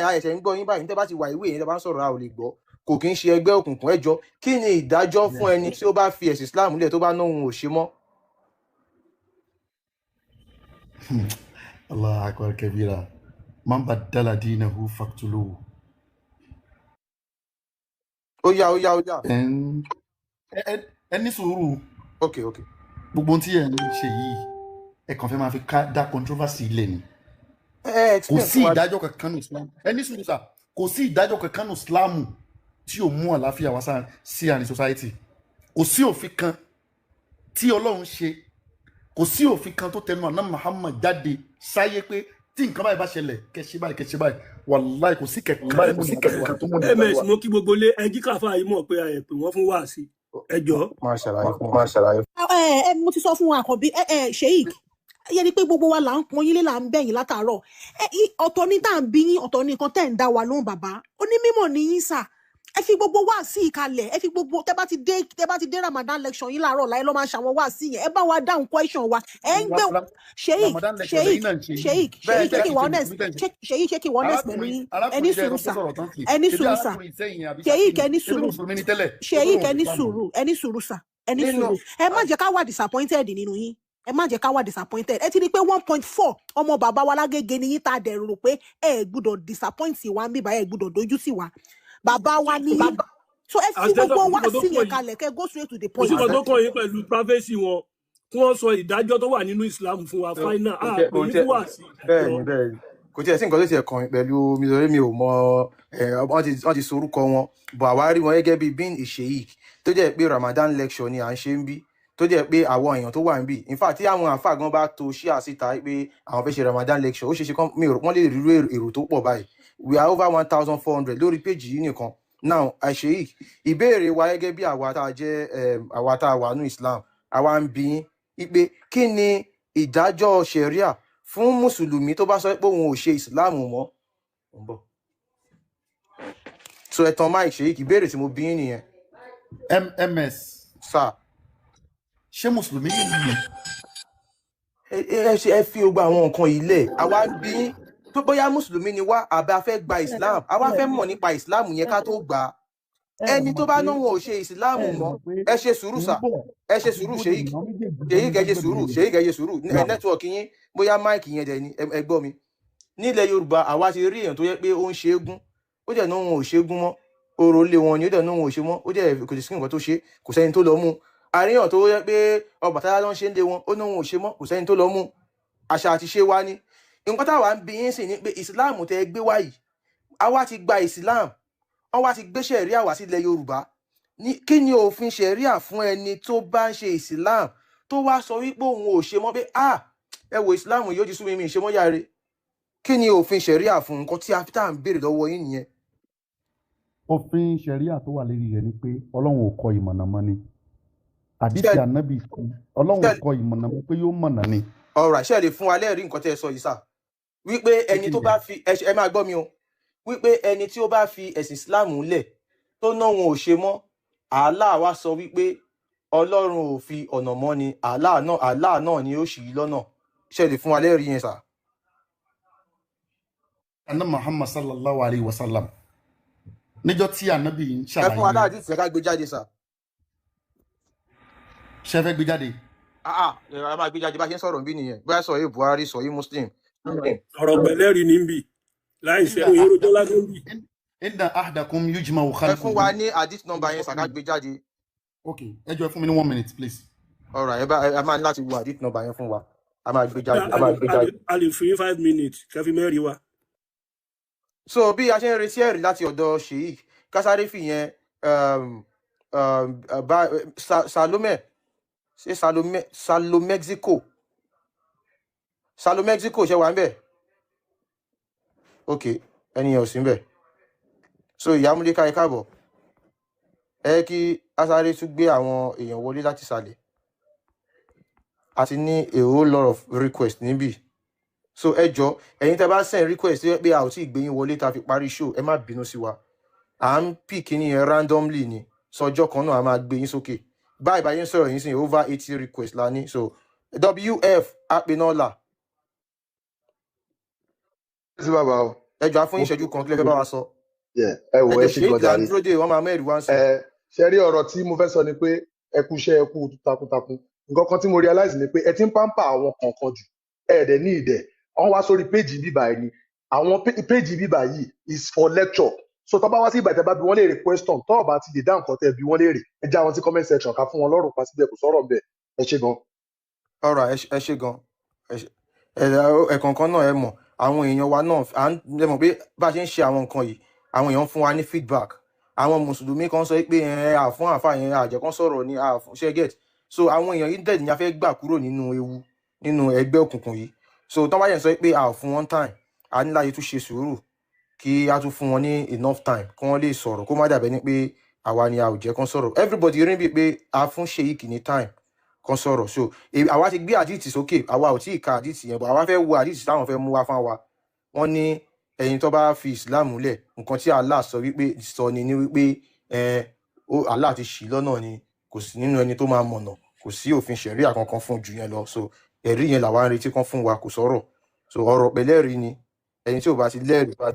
àyẹ̀ṣẹ̀ ń gbọ́ yín báyìí tẹ́ bá ti wà ìwé yẹn tẹ́ bá ń sọ̀rọ̀ a ò lè gbọ́ kò kí ń ṣe ẹgbẹ́ òkùnkùn ẹ jọ̀ọ́ kí ni ìdájọ́ fún ẹni tí ó bá fi ẹ̀sìn Islam lẹ̀ tó bá náà òun ò ṣe mọ́. Allah akbar kabira man baddala dinahu faqtuluhu. ó yá. ẹ ní sùúrù. ok. gbogbo ohun tí ẹ ń ṣe yìí ẹ kàn fẹ́ máa fi dá controversy ilẹ̀ ni. kò sí ìdájọ́ kankan ní Islam ẹ ní sùúrù sà kò sí ìdájọ́ kankan ní Islam tí ò mú àlàáfíà wá sí àní society kò sí òfin kan tí Ọlọ́run ṣe kò sí òfin kan tó tẹnu àná Muhammad jáde sáyé pé tí nǹkan báyìí bá ṣẹlẹ̀ kẹṣẹ báyìí wàláì kò sí kẹ̀kẹ́ tó mú ní ms mo kí gbogbo lé ẹjí káfá yìí mọ̀ pé ẹ pè wọ́n fún wáàsí ẹjọ́. máa ṣàlàyé. mo ti sọ fún wa àkànbí Sheik yẹ ni pé gbogbo wa là ń pọn yín lé là ń bẹ̀yìn látàárọ̀ ọ̀tọ̀ ní tá à ń bí yín ọ̀tọ̀ ní nǹkan tẹ́ ń dá wa lóhùn bàbá onímọ̀ ní yín sà ẹ fi gbogbo wá sí ìkalẹ̀ ẹ fi gbogbo tẹ́ bá ti dé Ramadan lecture yín láàárọ̀ láyé ló máa ń ṣàwọn wá sí yẹn ẹ bá wa dáhùn question wa ẹ ń gbé Sheik ṣé kí wọ́n honest pẹ̀lú yín ẹni sùúrù sà Sheik ẹni sùúrù sà ẹ má jẹ́ ká wà disappointed nínú yín ẹ má jẹ́ ká wà disappointed ẹ ti rí pé 1.4 ọmọ bàbá wa lágége ni yín tá a dẹ̀ rò pé ẹ gbúdọ̀ disappoint wa ń bíbá ẹ gbúdọ̀ dojú sí wa bàbá wa ní yín so ẹ fi gbogbo wa sílẹ̀ kalẹ̀ kẹ́ go straight to the point. òsì kan tó kàn yín pẹ̀lú privacy wọn kí wọ́n sọ ìdájọ́ tó wà nínú Islam fún wa final pè ní fún wa sí. bẹ́ẹ̀ni kò tiẹ̀ sí nǹkan tó tiẹ̀ kàn pẹ̀lú mi lórí mi ò mọ wọ́n ti sorúkọ wọn bọ̀ àwa rí wọn gẹ́gẹ́ bíi bin Sheik tó jẹ́ pé Ramadan lecture ni à ń ṣe ń bí tó jẹ́ pé àwọn èèyàn tó wà níbí in fact tí àwọn àfáà gan bá to ṣíà síta pé àwọn fẹ́ ṣe Ramadan lecture ó ṣeéṣe kán wọ́n lè rí èrò tó pọ̀ báyìí we are over 1,400 lórí péjì yìí nìkan now Sheik ìbéèrè wa gẹ́gẹ́ bí àwa tá a jẹ́ àwa tá a wà ní Islam àwa ń bi yín pé kí ni ìdájọ́ Sharia fún mùsùlùmí tó bá sọ pé òun ò ṣe Islam mọ́ so ẹ tan mic Sheik ìbéèrè tí mo bi yín nìyẹn. ms sir ṣé mùsùlùmí yìí ẹ fi gbogbo àwọn nǹkan yìí lẹ̀ àwa bí tó bóyá mùsùlùmí ni wá àbí a fẹ́ gba Islam àwa fẹ́ mọ̀ nípa Islam yẹn ká tó gbà á ẹni tó bá náà wọn ò ṣe Islam mọ́ ẹ ṣe sùúrù sà ẹ ṣe sùúrù Sheik ẹ ṣe sùúrù nẹ́tíwọ̀kì yín bóyá máìkì yẹn dẹ̀ ni ẹ gbọ́ mi nílẹ̀ Yorùbá àwa ti rí èèyàn tó yẹ pé ó ń ṣe égún ó dẹ̀ náà wọn ò ṣe égún mọ́ orò lé wọn ni ó dẹ̀ náà wọn ò ṣe mọ́ ó dẹ̀ kò sí nǹkan tó ṣe kò sẹ́ni tó lọ mú àríyàn tó yẹ pé Ọbàtálá ló ń ṣe ń lé wọn ó náà wọn ò ṣe mọ́ kò sẹ́ni tó lọ mú àṣà àti ṣe wá ní nǹkan táwa ń bi yín sí ni pé Islam tẹ́ gbé wá yìí àwa ti gba Islam wọ́n wá ti gbé ṣẹ̀ríà wá sílẹ̀ Yorùbá kí ni òfin ṣẹ̀ríà fún ẹni tó bá ń ṣe Islam tó wá sọ wípé òun ò ṣe mọ́ pé ẹ wo ìsìláàmù yóò ti sú mi ṣe mọ́ yáre. Kí ni òfin ṣẹ̀ríà fún nǹkan tí a fi tá à ń béèrè lọ́wọ́ yín nìyẹn? òfin ṣẹ̀ríà tó wà lérí rẹ̀ ni pé ọlọ́run ò kọ ìmọ̀nà mọ́ ni àdìsí ànábì ọlọ́run ò kọ ìmọ̀nà mọ́ pé yóò mọ̀nà ni. ọ̀rọ̀ àṣẹ lè fún wa lẹ́rìí nǹkan tẹ́ ẹ sọ yìí sà wípé ẹni tó bá fi ẹ máa gbọ́ mi o wípé ẹni tí ó bá fi ẹ̀sìn Islam lẹ̀ tó náà wọn ò ṣe mọ́ Allah wá sọ wípé ọlọ́run ò fi ọ̀nà mọ́ ni Allah náà ni ó ṣì í lọ́nà. Ṣé lè fún wa lẹ́rìí yẹn sà? Àná Muhammad sallallahu alayhi wa sallam níjọ́ tí ànábì ń ẹ fún wa ṣàlàyé láàdí ìfẹ́ ká gbé jáde sà. ṣe fẹ́ gbé jáde. ẹ máa gbé jáde bá ṣe ń sọ̀rọ̀ bí nìyẹn bóyá sọ yìí Buhari sọ yìí Muslim. ọ̀rọ̀ pẹ̀lẹ́rì ní bì láì ṣe òun yóò tó lásán bì. inna ahdakum yujma'u ẹ khalquhu. fún wa ní hadith number yẹn sà ká gbé jáde. ok ẹ jọ̀ọ́ ẹ fún mi ní 1 minute please. ọ̀rọ̀ ẹ máa ní láti wo hadith number yẹn fún wa a máa gbé jáde. a lè fún yín 5 minutes kẹfí mẹ́rin wa. So bí a ṣe ń retí ẹ̀rí láti ọ̀dọ̀ Sheikh kásáré fìyẹn Salome ṣe Salomexico ṣe wà ń bẹ̀. Ok ẹni yẹn ò sí ń bẹ̀. So ìyá múlíká ẹ káàbọ̀ ẹ kí kásáré tún gbé àwọn èèyàn wọlé láti sàlẹ̀ àti ní a whole lot of request níbí. So ẹ jọ̀ọ́ ẹ̀yin tẹ́ bá send request pé a ò tí ì gbé yín wọlé tá a fi parí show ẹ má bínú sí wa à ń pick ní yẹn randomly ni sọjọ́ kan náà a máa gbé yín sókè báyìí báyìí ń sọ̀rọ̀ yín sí over 80 request la ní so WF Apenola. sí bàbá o. ẹ jọ̀ọ́ á fún yín ìṣẹ́jú kan kí lẹ fẹ́ bá wa sọ. ẹ wò ẹ ṣe gbọdọ rí dúró dé wọn máa mẹ́rin wá sí. ṣe rí ọ̀rọ̀ tí mo fẹ́ sọ ni pé ẹ kú iṣẹ́ ẹ kú takuntakun nǹkan kan tí mo realize ni pé ẹ ti ń pampa àwọn kọ̀ọ̀kan jù ẹ dẹ̀ ní ìdẹ̀ wọ́n wá sórí péjì bíbà ẹ ni àwọn péjì bíbà yìí is for lecture so tó bá wá sí ìgbà tẹ́ bá bi wọ́n léèrè question tó bá ti lè dá nǹkan tẹ́ bi wọ́n léèrè ẹ já wọn sí comment section ká fún wọn lọ́rùn pa síbẹ̀ kò sọ̀rọ̀ ńbẹ̀ ẹ ṣe gan. ọ̀rọ̀ ẹ ṣe gan ẹ̀kọ̀ọ̀kan náà ẹ mọ̀ àwọn èèyàn wa náà ẹ mọ̀ pé bá a ṣe ń ṣe àwọn nǹkan yìí àwọn èèyàn fún wa ní feedback àwọn mùsùlùmí kan sọ pé àfún àfa yẹn àjẹkán sọ̀rọ̀ ní ṣe get so àwọn èèyàn yìí dẹ̀ ní a fẹ́ gbà kúrò nínú ewu nínú ẹgbẹ́ òkùnkùn yìí so tán bá yẹn sọ pé fún one time a ní láti tún ṣe sùúrù kí a tún fún wọn ní enough time kí wọ́n lè sọ̀rọ̀ kó má dàbẹ́ ní pé àwa ni a ò jẹ́ kán sọ̀rọ̀ everybody rí bíi pé a fún Sheikh ní time kán sọ̀rọ̀ so àwa ti gbé àdìtì sókè àwa ò tí ì ka àdìtì yẹn bọ̀ àwa fẹ́ wo àdìtì táwọn fẹ́ mú wá fún wa wọ́n ní ẹ̀yin tó bá fi Islam lẹ̀ nǹkan tí Allah sọ wípé sọ ni wípé Allah ti ṣì lọ́nà ni kò sí nínú ẹni tó máa mọ̀nà kò sí òfin ṣẹ̀ríà kankan fún jù yẹn lọ so ẹ̀rí yẹn làwa ń retí kán fún wa kò sọ̀rọ̀ so ọ̀rọ̀ pẹ̀lẹ́rìí ni ẹni tí ò bá ti lẹ́rìí bá.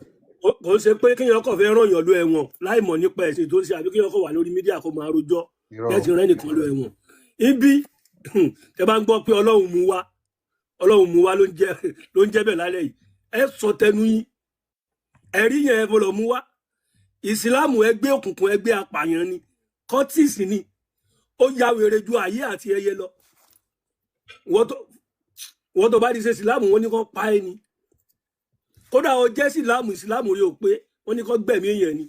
kò ṣe pé kéèyàn kàn fẹ́ ràn yàn lọ ẹ̀wọ̀n láì mọ̀ nípa ẹ̀sìn tó ń ṣe àbí kéèyàn kàn wà lórí mídíà kó máa rojọ́ bẹ́ẹ̀ ti rẹ́ nìkan lọ ẹ̀wọ̀n ibi tẹ bá ń gbọ́ pé ọlọ́run mú wá ló ń jẹ́ bẹ́ẹ̀ lálẹ́ yìí ẹ sọ tẹnu yín ẹ̀rí yẹn ẹ bọ̀lọ̀ mú wá ìsìláàmù ẹgbẹ́ òkùnkùn ẹgbẹ́ apààyàn ni kọ́tìsì ni ó ya wèrè ju ayé àti ẹyẹ lọ wọ́n tó bá di ṣe ìsìláàmù wọn ní kó pa ẹ́ ni kódà ó jẹ́ ìsìláàmù rí o pé wọ́n ní kó gbẹ̀mí èèyàn ni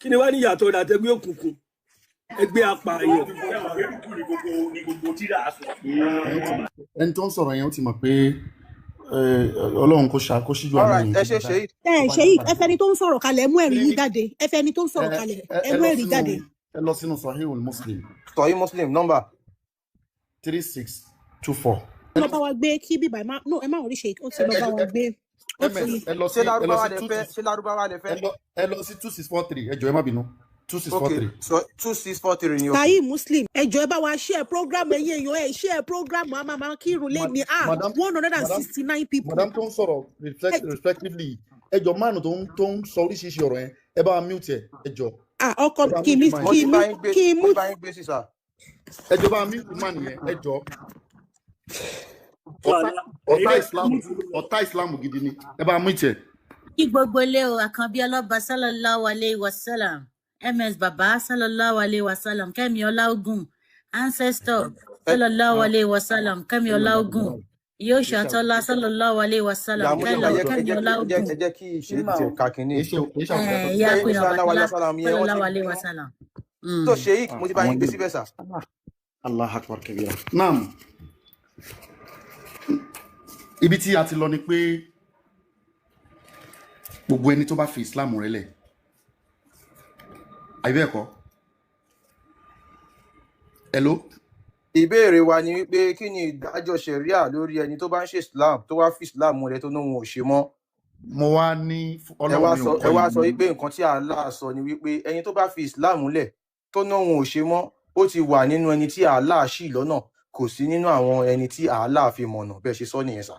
kí ni wá ní ìyàtọ̀ rẹ̀ àtẹgbẹ́ òkùnkùn ẹgbẹ́ apààyàn. ẹni tó ń sọ̀rọ̀ yẹn ó ti mọ̀ pé ọlọ́run kò ṣíjú àwọn èèyàn. ẹ ṣe Sheikh ẹ fẹ́ni tó ń sọ̀rọ̀ kalẹ̀ ẹ mú ẹ̀rí yín jáde ẹ fẹ́ni tó ń sọ̀rọ̀ kalẹ̀ ẹ mú ẹ̀rí jáde. ẹ lọ sínú Sahihul Muslim. Sahih Muslim number 3624. ẹ lọ bá wa gbé kí bíbá ẹ má rí Sheikh ó ti lọ bá wa gbé. ṣé lárúbáwá lè fẹ́. ẹ lọ sí 2643 ẹ jọ̀ọ́ ẹ má bínú 2643. so 2643 ni o. Sahih Muslim ẹ jọ̀ọ́ ẹ bá wa share program ẹ̀yin èèyàn ẹ share program a máa kírun lé ní 169 people. madam tó ń sọ̀rọ̀ respectively ẹ jọ̀ọ́ mánu tó ń sọ oríṣiríṣi ọ̀rọ̀ yẹn ẹ bá wa mute ẹ jọ̀ọ́. ọkọ kí mú. ẹ jọ̀ọ́ bá wa mute mánu yẹn ẹ jọ̀ọ́. ọ̀tá Islam gidi ni ẹ bá wa mute. kí gbogbo ilé o Àkànbí ọlọ́ba sallallahu alayhi wa sallam ms baba sallallahu alayhi wa sallam Kẹ́mi Ọláògùn ancestor sallallahu alayhi wa sallam Kẹ́mi Ọláògùn yóò ṣàtọ́lá sallallahu alayhi wa sallam Kẹ́mi Ọláògùn ẹ jẹ́ kí ìṣe ti ẹ̀ka kìíní. ìyá pé ọ̀bàtálá sallallahu alayhi wa sallam. tó Sheikh mo ti bá yín gbé síbẹ̀ sà. Allah akbar kabira. Naam. Ibi tí a ti lọ ni pé gbogbo ẹni tó bá fi Islam rẹ̀ lẹ̀. Àbí bẹ́ẹ̀ kọ́? Hello? ìbéèrè wa ni wípé kí ni ìdájọ́ ṣẹ̀ríà lórí ẹni tó bá ń ṣe Islam tó wá fi Islam rẹ̀ tó lóun ò ṣe mọ́. Mo wá ní ẹ wá sọ wípé nǹkan tí Allah sọ ni wípé ẹni tó bá fi Islam lẹ̀ tó lóun ò ṣe mọ́ ó ti wà nínú ẹni tí Allah ṣì lọ́nà kò sí nínú àwọn ẹni tí Allah fi mọ̀nà bẹ́ẹ̀ ṣe sọ nìyẹn sà.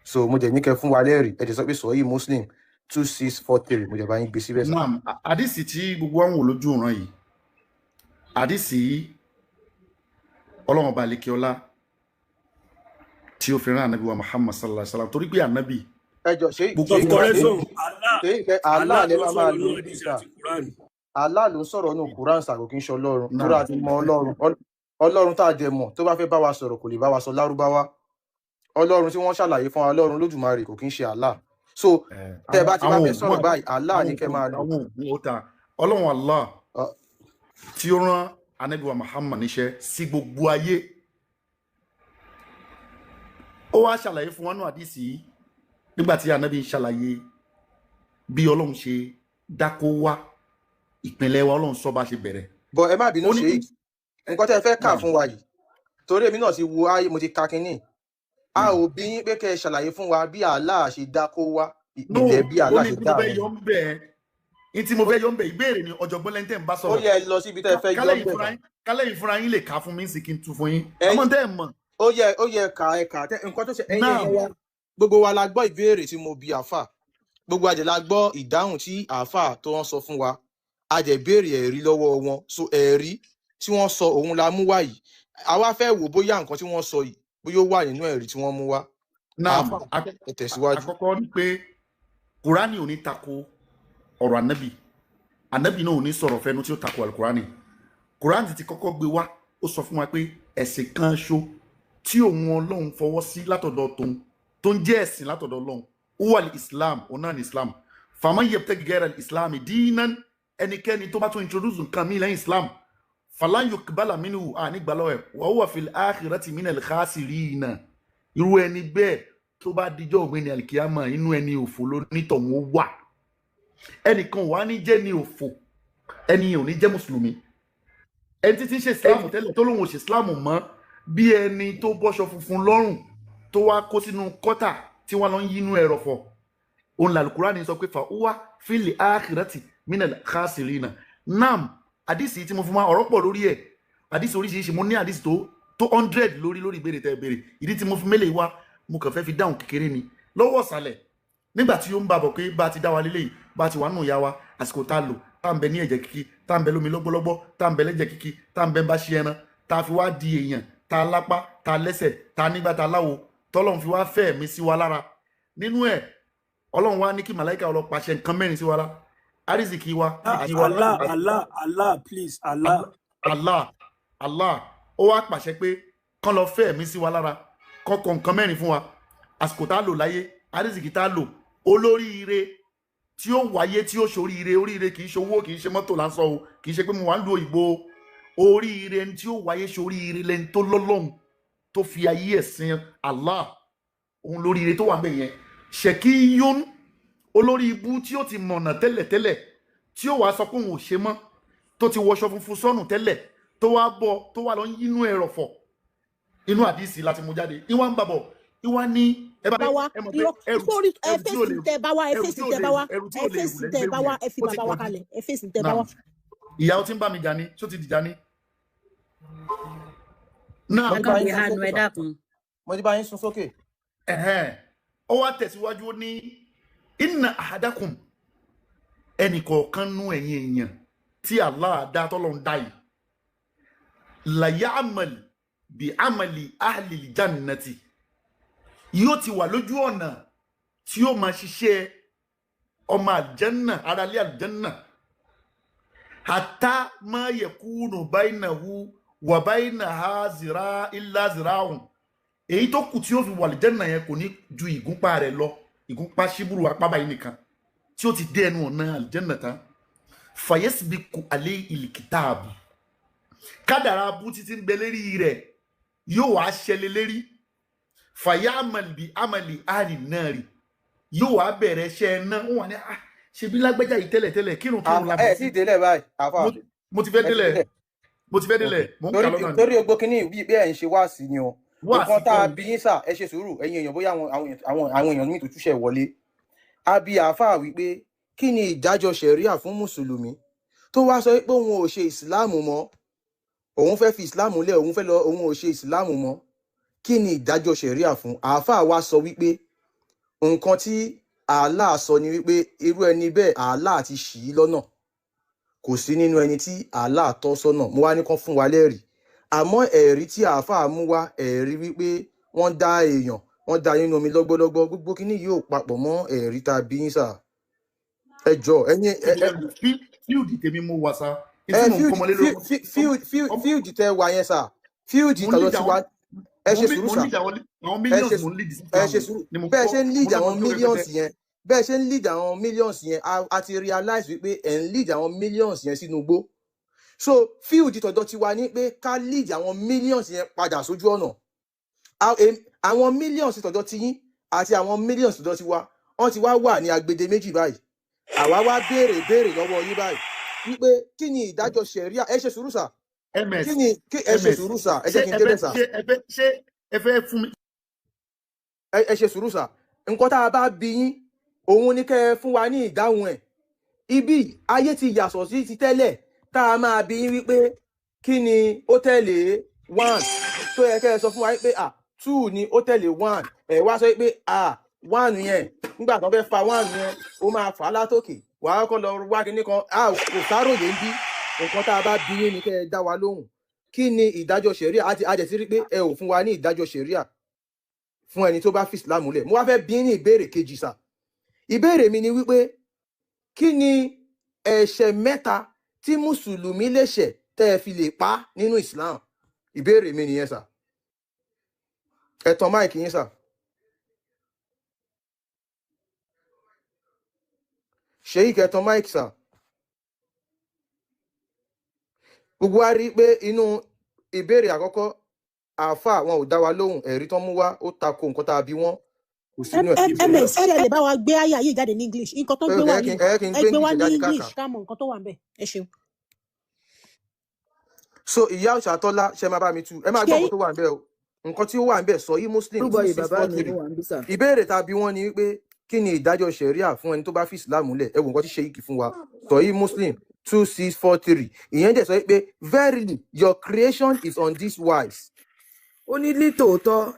So mo jẹ́ ní kẹ́ fún wa lẹ́rìí ẹ jẹ́ sọ pé Sahih Muslim 2643 mo jẹ́ bá yín gbé síbẹ̀ sà. Naam, àdìsí tí gbogbo àwọn olójú ọ̀ràn yìí. Àdìsí Ọlọ́run Ọba àlékè ọlá tí ó fi rán Ànábì wa Muhammad sallallahu alaihi wasallam torí pé Ànábì ẹjọ ṣe Allah lè máa lò ní ìsà Allah ló ń sọ̀rọ̀ nínú Quran sàkó kí n ṣe Ọlọ́run tó rà ti mọ Ọlọ́run tá a dẹ̀ mọ̀ tó bá fẹ́ bá wa sọ̀rọ̀ kò lè bá wa sọ lárúbáwá Ọlọ́run tí wọ́n ṣàlàyé fún wa Ọlọ́run Olódùmarè kò kí ń ṣe Allah so tẹ́ bá ti bá fẹ́ sọ̀rọ̀ báyìí Allah ní kẹ́ máa lò. Ọlọ́run Allah tí ó rán Ànábì wa Muhammad níṣẹ́ sí gbogbo ayé ó wá ṣàlàyé fún wa nínú àdìsí yìí nígbàtí Ànábì ṣàlàyé bí Ọlọ́run ṣe dákó wá ìpínlẹ̀ wa Ọlọ́run sọ bá ṣe bẹ̀rẹ̀. Bọ̀ ẹ má bínú ṣe nǹkan tẹ́ fẹ́ kà fún wa yìí torí èmi náà ti wo ayé mo ti ka kínní a ò bí yín pé kẹ́ ṣàlàyé fún wa bí Allah ṣe dákó wá ìpínlẹ̀ bí Allah ṣe dá àwọn. Ní tí mo fẹ́ yọ ń bẹ̀ ìbéèrè ni ọ̀jọ̀gbọ́n lẹ́ńtẹ́ ń bá sọ̀rọ̀. Ó yẹ lọ síbi tẹ́ fẹ́ yọ ń bẹ̀. Kálẹ̀ ìfúnra yín lè kà fún mi sì kí n tu fún yín. Ọmọ tẹ́ ẹ̀ mọ̀. Ó yẹ kà nǹkan tó ṣe ẹ̀yin ẹ̀yin wa gbogbo wa la gbọ́ ìbéèrè tí mo bi àáfà gbogbo àjẹ́ la gbọ́ ìdáhùn tí àáfà tó wọ́n sọ fún wa a jẹ́ béèrè ẹ̀rí lọ́wọ́ wọn so ẹ̀rí tí wọ́n sọ òun la mú wá yìí àwa fẹ́ wò bóyá nǹkan tí wọ́n sọ yìí bóyá ó wà nínú ẹ̀rí tí wọ́n mú wá. Ẹ tẹ̀síwájú. Àkọ́kọ́ ni pé Kùránì ò ní tako ọ̀rọ̀ Ànábì Ànábì náà ò ní sọ̀rọ̀ fẹ́nu tí ó tako Al-Kùránì. Kùránì ti kọ́kọ́ gbé wá ó sọ fún wa pé ẹ̀sìn kan ṣo tí òun Ọlọ́run fọwọ́ sí látọ̀dọ̀ tóun tó ń jẹ́ ẹ̀sìn látọ̀dọ̀ Ọlọ́run huwa al-Islam ọ̀nà ní Islam faman yabtaghi ghayra al-Islam dinan ẹnikẹ́ni tó bá tún introduce nǹkan mi lẹ́yìn Islam falan yuqbala minhu nígbàlọ́ ẹ̀ wa huwa fil akhirati minal khasirina irú ẹni bẹ́ẹ̀ tó bá dijọ́ ògbéni alikiyama inú ẹni òfò ló nítọ̀hún ó wà ẹnìkan wà ní jẹ́ ní òfò ẹni ò ní jẹ́ mùsùlùmí ẹni tí ń ṣe Islam tẹ́lẹ̀ tó lóun ò ṣe Islam mọ́ bí ẹni tó bọ́ṣọ funfun lọ́rùn tó wá kó sínú kọ́tà tí wọ́n lọ ń yínú ẹ̀rọ̀fọ̀ òun l'Al-Qur'ani sọ pé fa huwa fil akhirati minal khasirina nam àdìsí tí mo fún wa ọ̀rọ̀ pọ̀ lórí ẹ̀ àdìsí oríṣiríṣi mo ní àdìsí tó 100 lórí ìbéèrè tẹ́ béèrè ìdí tí mo fi mélèé wá mo kàn fẹ́ fi dáhùn kékeré ni lọ́wọ́ ọ̀sàlẹ̀ nígbà tí ó ń bàbọ̀ pé bá ti dá wa lélẹ́yìí bá ti wà nù ya wa àsìkò tá a lò tá ń bẹ ní ẹ̀jẹ̀ kíkí tá ń bẹ lómi lọ́gbọ́lọ́gbọ́ tá ń bẹ lẹ́jẹ̀ kíkí tá ń bẹ bá ṣe ẹran tá a fi wá di èèyàn tá a lápá tá a lẹ́sẹ̀ tá a nígbà tá a láwo tọ́lọ́run fi wá fẹ́ mi sí wa lára nínú ẹ̀ Ọlọ́run wá ní kí màláìka ọlọ́pàṣẹ nǹkan mẹ́rin sí wa lá àrísìkí wa. Allah please Allah ó wá pàṣẹ pé kán lọ fẹ́ mi sí wa lára kọ́kọ́ nǹkan mẹ́rin fún wa àsìkò tá a lò láyé àrísìkí tá a lò olóríire tí ó wáyé tí ó ṣoríire oríire kì í ṣe owó kì í ṣe mọ́tò lásán o kì í ṣe pé mo wà ń lo òyìnbó oríire tí ó wáyé ṣoríire lẹ́ni tó lọ́lọ́hun tó fi ayé ẹ̀sìn Allah òun lóríire tó wà ń bẹ̀ yẹn ṣèkí yón olórí ibú tí ó ti mọ̀nà tẹ́lẹ̀tẹ́lẹ̀ tí ó wàá sọ pé òun ò ṣe mọ́ tó ti wọṣọ funfun sọ́nù tẹ́lẹ̀ tó wá bọ̀ tó wà lọ yínú ẹ̀rọ̀fọ̀ inú àdìsí láti mú jáde ìwà ń bàbọ̀ ìwà ní ẹ bá wa ìyàwó tí ń bá mi jà ní tó ti dìjà ní. náà mo ti bá yín sún sókè. ó wá tẹ̀síwájú ó ní inna ahadakum ẹnì kọ̀ọ̀kan nú ẹ̀yin èèyàn tí Allah dá tọ́lọ́run dá yìí la ya'mal bi amali ahli jannati yóò ti wà lójú ọ̀nà tí ó máa ṣiṣẹ́ ọmọ àlùjánnà aráalé àlùjánnà hatta ma yakunu bainahu wa bainaha zira illa zira'un èyí tó kù tí ó fi wà àlùjánnà yẹn kò ní ju ìgúnpá rẹ̀ lọ ìgúnpá ṣíbùrù apá báyìí nìkan tí ó ti dé ẹnu ọ̀nà àlùjánnà tán fayasbiqu alayhi alkitabu kádàrá abú títí ń bẹ lérí rẹ̀ yóò wá ṣẹlẹ̀ lérí fàyàmàlì bí amàlì àlì náà rí yóò wá bẹ̀rẹ̀ ṣẹ́ náà wọ́n wà ní ṣebí lágbájá yìí tẹ́lẹ̀ kírun la ẹ sì délẹ̀ báyìí àfa mo ti fẹ́ délẹ̀ mo ń kà lọ́nà torí ogbó kínní bí ẹ̀ ń ṣe wá sí ni o nǹkan tá a bí yín sà ẹ ṣe sùúrù ẹ̀yin èèyàn bóyá àwọn èèyàn míì tó túṣẹ̀ wọlé a bí àáfàá wípé kí ni ìdájọ́ ṣẹ̀ríà fún mùsùlùmí tó wá sọ pé òun ò ṣe ìsìláàmù mọ́ òun fẹ́ fi ìsìláàmù lẹ̀ òun ò ṣe ìsìláàmù mọ́ kí ni ìdájọ́ ṣẹ̀ríà fún àáfàá wa sọ wípé nǹkan tí Allah sọ ni wípé irú ẹni bẹ́ẹ̀ Allah ti ṣì í lọ́nà kò sí nínú ẹni tí Allah tọ́ sọ́nà mo wá ní kán fún wa lẹ́rìí àmọ́ ẹ̀rí tí àáfàá mú wá ẹ̀rí wípé wọ́n dá èèyàn wọ́n dá nínú omi lọ́gbọ́lọ́gbọ́ gbogbo kíní yóò papọ̀ mọ́ ẹ̀rí tá a bí yín sà ẹ jọ ẹ̀yin fíìdì tèmi mú wa sá fíìdì tẹ wà yẹn sà fíìdì tọ̀dọ̀ tí wa ẹ ṣe sùúrù sà ẹ ṣe sùúrù bẹ́ẹ̀ ṣe ń lead àwọn millions yẹn bẹ́ẹ̀ ṣe ń lead àwọn millions yẹn a ti realize wípé ẹ̀ ń lead àwọn millions yẹn sínú igbó so fíìdì tọ̀dọ̀ tí wa ní pé ká lead àwọn millions yẹn padà sójú ọ̀nà àwọn millions tọ̀dọ̀ tí yín àti àwọn millions tọ̀dọ̀ tí wa wọ́n ti wá wà ní agbede méjì báyìí àwa wá béèrè lọ́wọ́ yín báyìí wípé kí ni ìdájọ́ ṣẹ̀ríà ẹ ṣe sùúrù sà kí ni ẹ ṣe sùúrù sà ẹ jẹ́ kí n débẹ̀ sà ṣé ẹ fẹ́ fún mi. ẹ ṣe sùúrù sà nǹkan tá a bá bí yín òun ní kẹ́ ẹ fún wa ní ìdáhùn ẹ̀ ibi ayé ti yàtọ̀ sí ti tẹ́lẹ̀ tá a máa bí yín wípé kí ni ó tẹ̀lé 1 tó yẹ kẹ́ ẹ sọ fún wa wípé 2 ni ó tẹ̀lé 1 ẹ wá sọ wípé 1 yẹn nígbà tó fẹ́ fa 1 yẹn ó máa fà á látòkè wàá kọ́ lọ wá kíní kan kò sáròyé ń bí nǹkan tá a bá bí yín ni kẹ́ ẹ dá wa lóhùn kí ni ìdájọ́ ṣẹ̀ríà a jẹ̀ sí rí pé ẹ ò fún wa ní ìdájọ́ ṣẹ̀ríà fún ẹni tó bá fi ìsìlámù lẹ̀ mo wá fẹ́ bí ní ìbéèrè kejì sà ìbéèrè mi ni wípé kí ni ẹ̀ṣẹ̀ mẹ́ta tí mùsùlùmí lè ṣẹ̀ tẹ́ ẹ fi lè pa nínú islam ìbéèrè mi nìyẹn sà ẹ tan máìkì yín sà ṣèyí kẹ́ tan máìkì sà gbogbo wa rí i pé inú ìbéèrè àkọ́kọ́ àáfà wọn ò dá wa lóhùn ẹ̀rí tán mú wá ó tako nǹkan tá a bí wọ́n kò sínú ẹ̀. ms ẹ lè bá wa gbé àyà yìí jáde ní english nǹkan tó ń gbé wá ní ẹ gbé wá ní english ká mọ nǹkan tó wà ń bẹ̀ ẹ ṣeun. so ìyá Òṣàtọ́lá ṣe máa bá mi tú ẹ máa gbọ́ nǹkan tó wà ń bẹ̀ o nǹkan tí ó wà ń bẹ̀ sọ yìí muslim 2643 ìbéèrè tá a bí wọ́n ni wípé kí ni ìdájọ́ ṣẹ̀ríà fún ẹni tó bá fi ìsìlámù lẹ̀ ẹ wo nǹkan tí ṣèyíkì fún wa sọ yìí muslim 2643 ìyẹn dẹ̀ sọ pé verily your creation is on this wise. ó ní nítòótọ́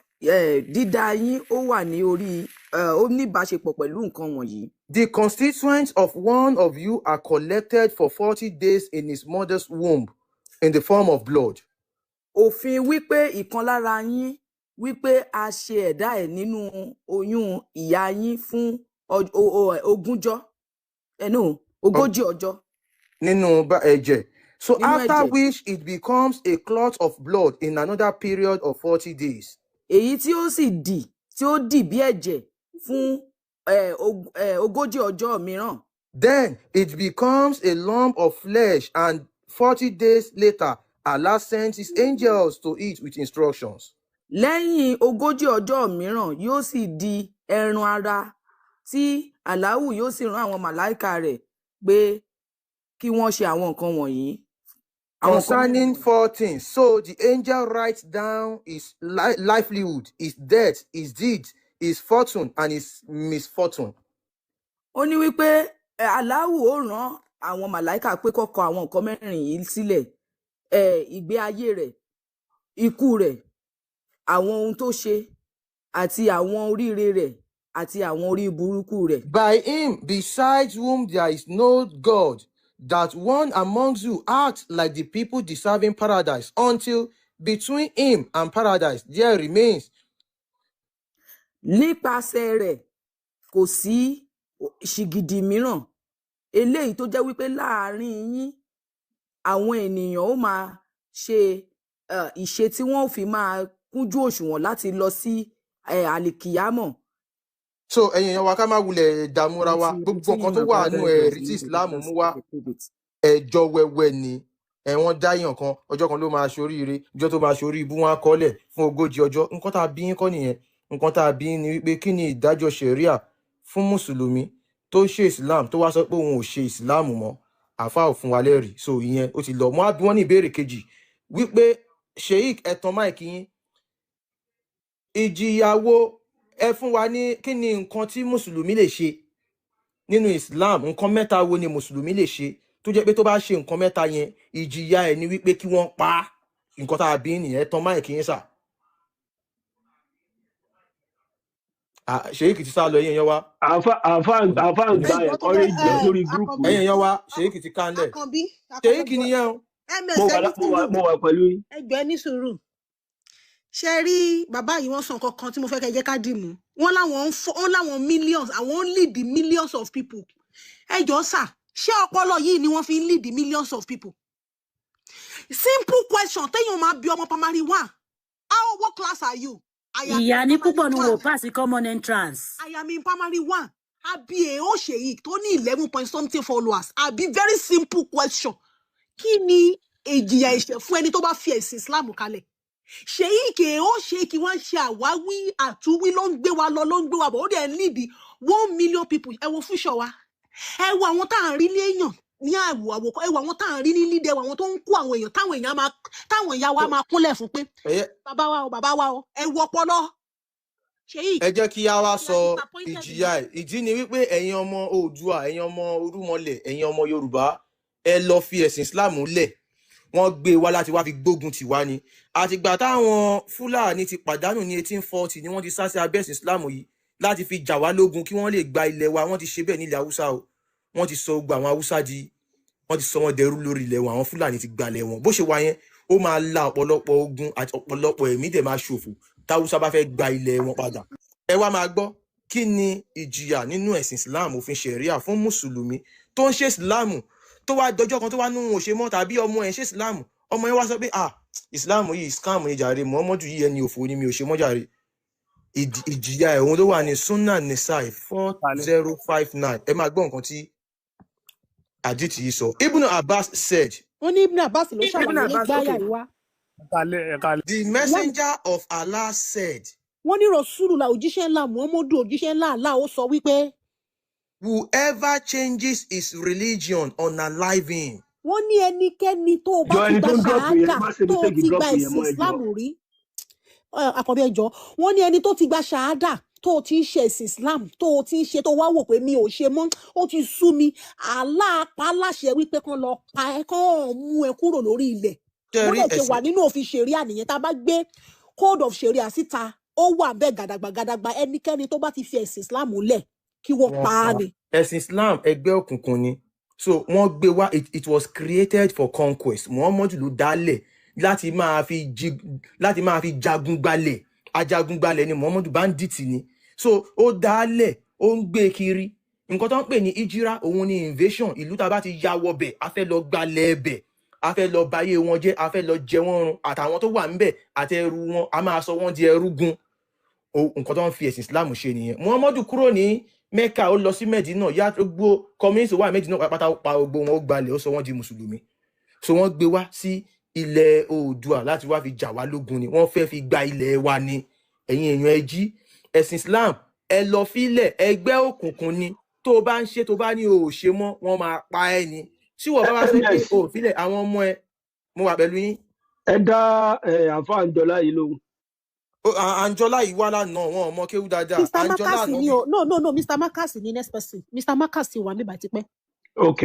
dídá yín ó wà ní orí ó ní ìbáṣepọ̀ pẹ̀lú nǹkan wọ̀nyí. The constituents of one of you are collected for 40 days in his mother's womb in the form of blood. òfin wípé ìkan lára yín wípé a ṣe ẹ̀dá ẹ̀ nínú oyún ìyá yín fún ogójì ọjọ́. Nínú ẹ̀jẹ̀. So after which it becomes a clot of blood in another period of 40 days. Èyí tí ó sì dì bí ẹ̀jẹ̀ fún ogójì ọjọ́ mìíràn. Then it becomes a lump of flesh and 40 days later Allah sends his angels to it with instructions. Lẹ́yìn ogójì ọjọ́ mìíràn yóò sì di ẹran ara tí Allahu yóò sì rán àwọn màláìka rẹ̀ pé kí wọ́n ṣe àwọn nǹkan wọ̀nyí. Concerning 4 things, so the angel writes down his livelihood, his death, his deeds, his fortune, and his misfortune. Ó ní wípé Allahu ó rán àwọn màláìka pé kó kọ àwọn nǹkan mẹ́rin yìí sílẹ̀, ìgbé ayé rẹ̀, ikú rẹ̀, àwọn ohun tó ṣe, àti àwọn oríire rẹ̀, àti àwọn orí burúkú rẹ̀. By him, besides whom there is no God, that one amongst you acts like the people deserving paradise, until between him and paradise there remains. Nípasẹ̀ rẹ̀ kò sí ṣìgìdì mìíràn, eléyìí tó jẹ́ wípé láàárín yín àwọn ènìyàn ó máa ṣe ìṣe tí wọ́n fi máa kúnjú òṣùwọ̀n láti lọ sí àlìkìyámọ̀. So ẹ̀yin èèyàn wa ká má wulẹ̀ dààmúra wa gbogbo nǹkan tó wà nínú ẹ̀rí tí Islam mú wá ẹjọ́ wẹ́wẹ́ ni wọ́n dá èèyàn kan ọjọ́ kan ló máa ṣoríire ọjọ́ tó máa ṣorí ibú wọn á kọ́lẹ̀ fún 40 ọjọ́. Nǹkan tá a bí yín kọ́ nìyẹn. Nǹkan tá a bí yín ni wípé kí ni ìdájọ́ ṣẹ̀ríà fún mùsùlùmí tó ṣe islam tó wá sọ pé òun ò ṣe islam mọ́. Àáfà ò fún wa lẹ́rìí, so ìyẹn ó ti lọ. Mo á bí wọ́n ní ìbéèrè kejì wípé sheik ẹ̀tàn máìkì yín ìjìyàwó ẹ fún wa ní kí ni nǹkan tí mùsùlùmí lè ṣe nínú islam. Nǹkan mẹ́ta wo ni mùsùlùmí lè ṣe tó jẹ́ pé tó bá ṣe nǹkan mẹ́ta yẹn ìjìyà ẹ̀ ni wípé kí wọ́n pa á. Nǹkan tá a bí nìyẹn. Ẹ̀tàn máìkì yín sà. Sheik ti sá lọ ẹ̀yin èèyàn wa. àáfà ń gba ẹjọ tó ẹ̀kọ́ bẹ rẹ̀ jẹ́ lórí gúrùpù Àkànbí yìí. Ẹ̀yin èèyàn wa Sheik ti kánlẹ̀. Àkànbí Sheik Àkànbí nìyẹn o. ms mo ẹ ní sùúrù wà pẹ̀lú yín. ẹjọ ẹ ní sùúrù ṣe rí bàbá yìí wọ́n sọ nǹkan kan tí mo fẹ́ kẹ́ jẹ́ ká dì mú wọ́n láwọn millions àwọn ń lead the millions of people ẹjọ sà ṣé ọpọlọ yìí ni wọ́n fi ń lead the millions of people simple question téèyàn máa bí ọmọ primary 1 what class are you? I am ìyá in ní primary púpọ̀ ní 1. wò pass common entrance. I am in primary 1. Àbí ó ṣe yìí tó ní 11 point something followers. Àbí very simple question. Kí ni ìjìyà ẹ̀ṣẹ̀ fún ẹni tó bá fi ẹ̀sìn Islam kalẹ̀? Ṣé yìí kè ó ṣe kí wọ́n ṣe àwáwí àtúwí ló ń gbé wa lọ ló ń gbé wa bọ̀ ó dẹ̀ lead 1 million people. Ẹ wo fúnṣọ wa. Ẹ wo àwọn tá à ń rí léèyàn ní àwòkọ́. Ẹ wo àwọn tá à ń rí ní lídẹ̀ àwọn tó ń kó àwọn èèyàn táwọn ìyá wa máa kúnlẹ̀ fún pé bàbá wa o ẹ wo ọpọlọ. Sheikh, Ẹ jẹ́ kí a wá you are sọ disappointed in ìjìyà me. ẹ̀. Ìdí ni wípé ẹ̀yin ọmọ Oòduà, ẹ̀yin ọmọ Orúmọlẹ̀, ẹ̀yin ọmọ Yorùbá, ẹ lọ fi ẹ̀sìn Islam lẹ̀. Wọ́n gbé wá láti wá fi gbógun tì wá ni. Àtìgbà táwọn Fúlàní ti pàdánù ní 1840 ni wọ́n ti sá sí abẹ́ ẹ̀sìn Islam yìí láti fi jà wá lógun kí wọ́n lè gba ilẹ̀ wa. Wọ́n ti ṣe bẹ́ẹ̀ nílẹ̀ Haúsá o. Wọ́n ti sọ gbogbo àwọn Haúsá wọ́n ti sọ wọn dẹrú lórí ilẹ̀ wọn. Àwọn Fúlàní ti gbalẹ̀ wọn. Bó ṣe wá yẹn ó máa la ọ̀pọ̀lọpọ̀ ogun àti ọ̀pọ̀lọpọ̀ ẹ̀mí dẹ̀ máa ṣòfò táwùsá bá fẹ́ gba ilẹ̀ wọn padà. Ẹ wá máa gbọ́ kí ni ìjìyà nínú ẹ̀sìn Islam òfin ṣẹ̀ríà fún mùsùlùmí tó ń ṣe Islam tó wá dọjọ́ kan tó wá nú òun ò ṣe mọ́ tàbí ọmọ ẹ̀ ń ṣe Islam ọmọ ẹ̀ wá sọ pé Islam yìí scam ni jàre Muhammadu yìí ẹni òfò ni mi ò ṣe mọ́ jàre. Ìjìyà ẹ̀ òun ló wà ní Sunnah Nisai 4059. Ẹ máa gbọ́ nǹkan tí Hadith yìí sọ. Ibn Abbas said, Wọ́n ní Ibn Abbas ló Ibn ṣàlàyé Abbas gbáyà okay. yìí wá. the messenger of Allah said, Wọ́n ní Rasulullah òjíṣẹ́ ńlá Muhammadu òjíṣẹ́ ńlá Allah ó sọ wípé whoever changes his religion unalive him. wọ́n ní ẹnikẹ́ni tó o bá jọ ti ẹni gba tó ń drop yẹn ṣàhádà má ṣe tó o mistake ti gba drop yẹn ẹ̀sìn mọ́ Islam ẹjọ́. rí Àkànbí ẹjọ́ wọ́n ní ẹni tó ti gba ṣàhádà tó o ti ń ṣe ẹ̀sìn Islam tó o ti ń ṣe tó wá wò pé mi ò ṣe mọ́ ó ti sú mi Allah pa láṣẹ wípé kán lọ pa ẹ́ kán mú ẹ kúrò lórí ilẹ̀ Ṣé rí bọ́dẹ̀ ṣe wà ẹ̀sìn nínú òfin ṣẹ̀ríà nìyẹn tá a bá gbé code of ṣẹ̀ríà síta ó wà bẹ́ẹ̀ gàdàgbà ẹnikẹ́ni tó bá ti fi ẹ̀sìn Islam lẹ̀ kí wọ́n wọn pa á pa ni. ẹ̀sìn Islam ẹgbẹ́ òkùnkùn ni, so wọ́n gbé wá it was created for conquest. Muhammadu ló dálẹ̀ láti máa fi jagun gbalẹ̀. Ajagun gbalẹ̀ ni Muhammadu, bandit ni, so ó dálẹ̀ ó ń gbé kiri. Nǹkan tó ń pè ní ìjírá òun ni invasion. Ìlú tá a bá ti ya wọbẹ̀ a fẹ́ lọ gbalẹ̀ ẹbẹ̀, a fẹ́ lọ bayé wọn jẹ́, a fẹ́ lọ jẹ wọ́n run, àtàwọn tó wà ńbẹ̀ àti ẹrú wọn a máa sọ wọ́n di ẹrúgun. Nǹkan tó ń fi ẹ̀sìn Islam ṣe nìyẹn. Muhammadu kúrò ní Mecca ó lọ sí Medina, yá gbogbo community wà Medina pátá pa gbogbo wọn ó gbalẹ̀ ó sọ wọ́n di mùsùlùmí. So wọ́n gbé wá sí ilẹ̀ Oòduà láti wá fi jà wá lógun ni, wọ́n fẹ́ fi gba ilẹ̀ wa ni. Ẹ̀yin èèyàn ẹ jí, ẹ̀sìn Islam ẹ lọ fílẹ̀, ẹgbẹ́ òkùnkùn ni. Tó o bá ń ṣe tó bá ní o ò ṣe mọ́ wọ́n máa pa ẹ́ ni. Tí wọ́n bá wá sọ pé ms o ò fílẹ̀ àwọn ọmọ ẹ, mo wà pẹ̀lú yín. ẹ dá àáfà Àǹjọlá yìí lóhùn. Anjola yìí wá lánàá wọn ò mọ kéwú dáadáa. Mr. Anjola Makasi ni ànábì. o no Mr. Makasi ni next person Mr. Makasi wà níbà tipẹ́. ok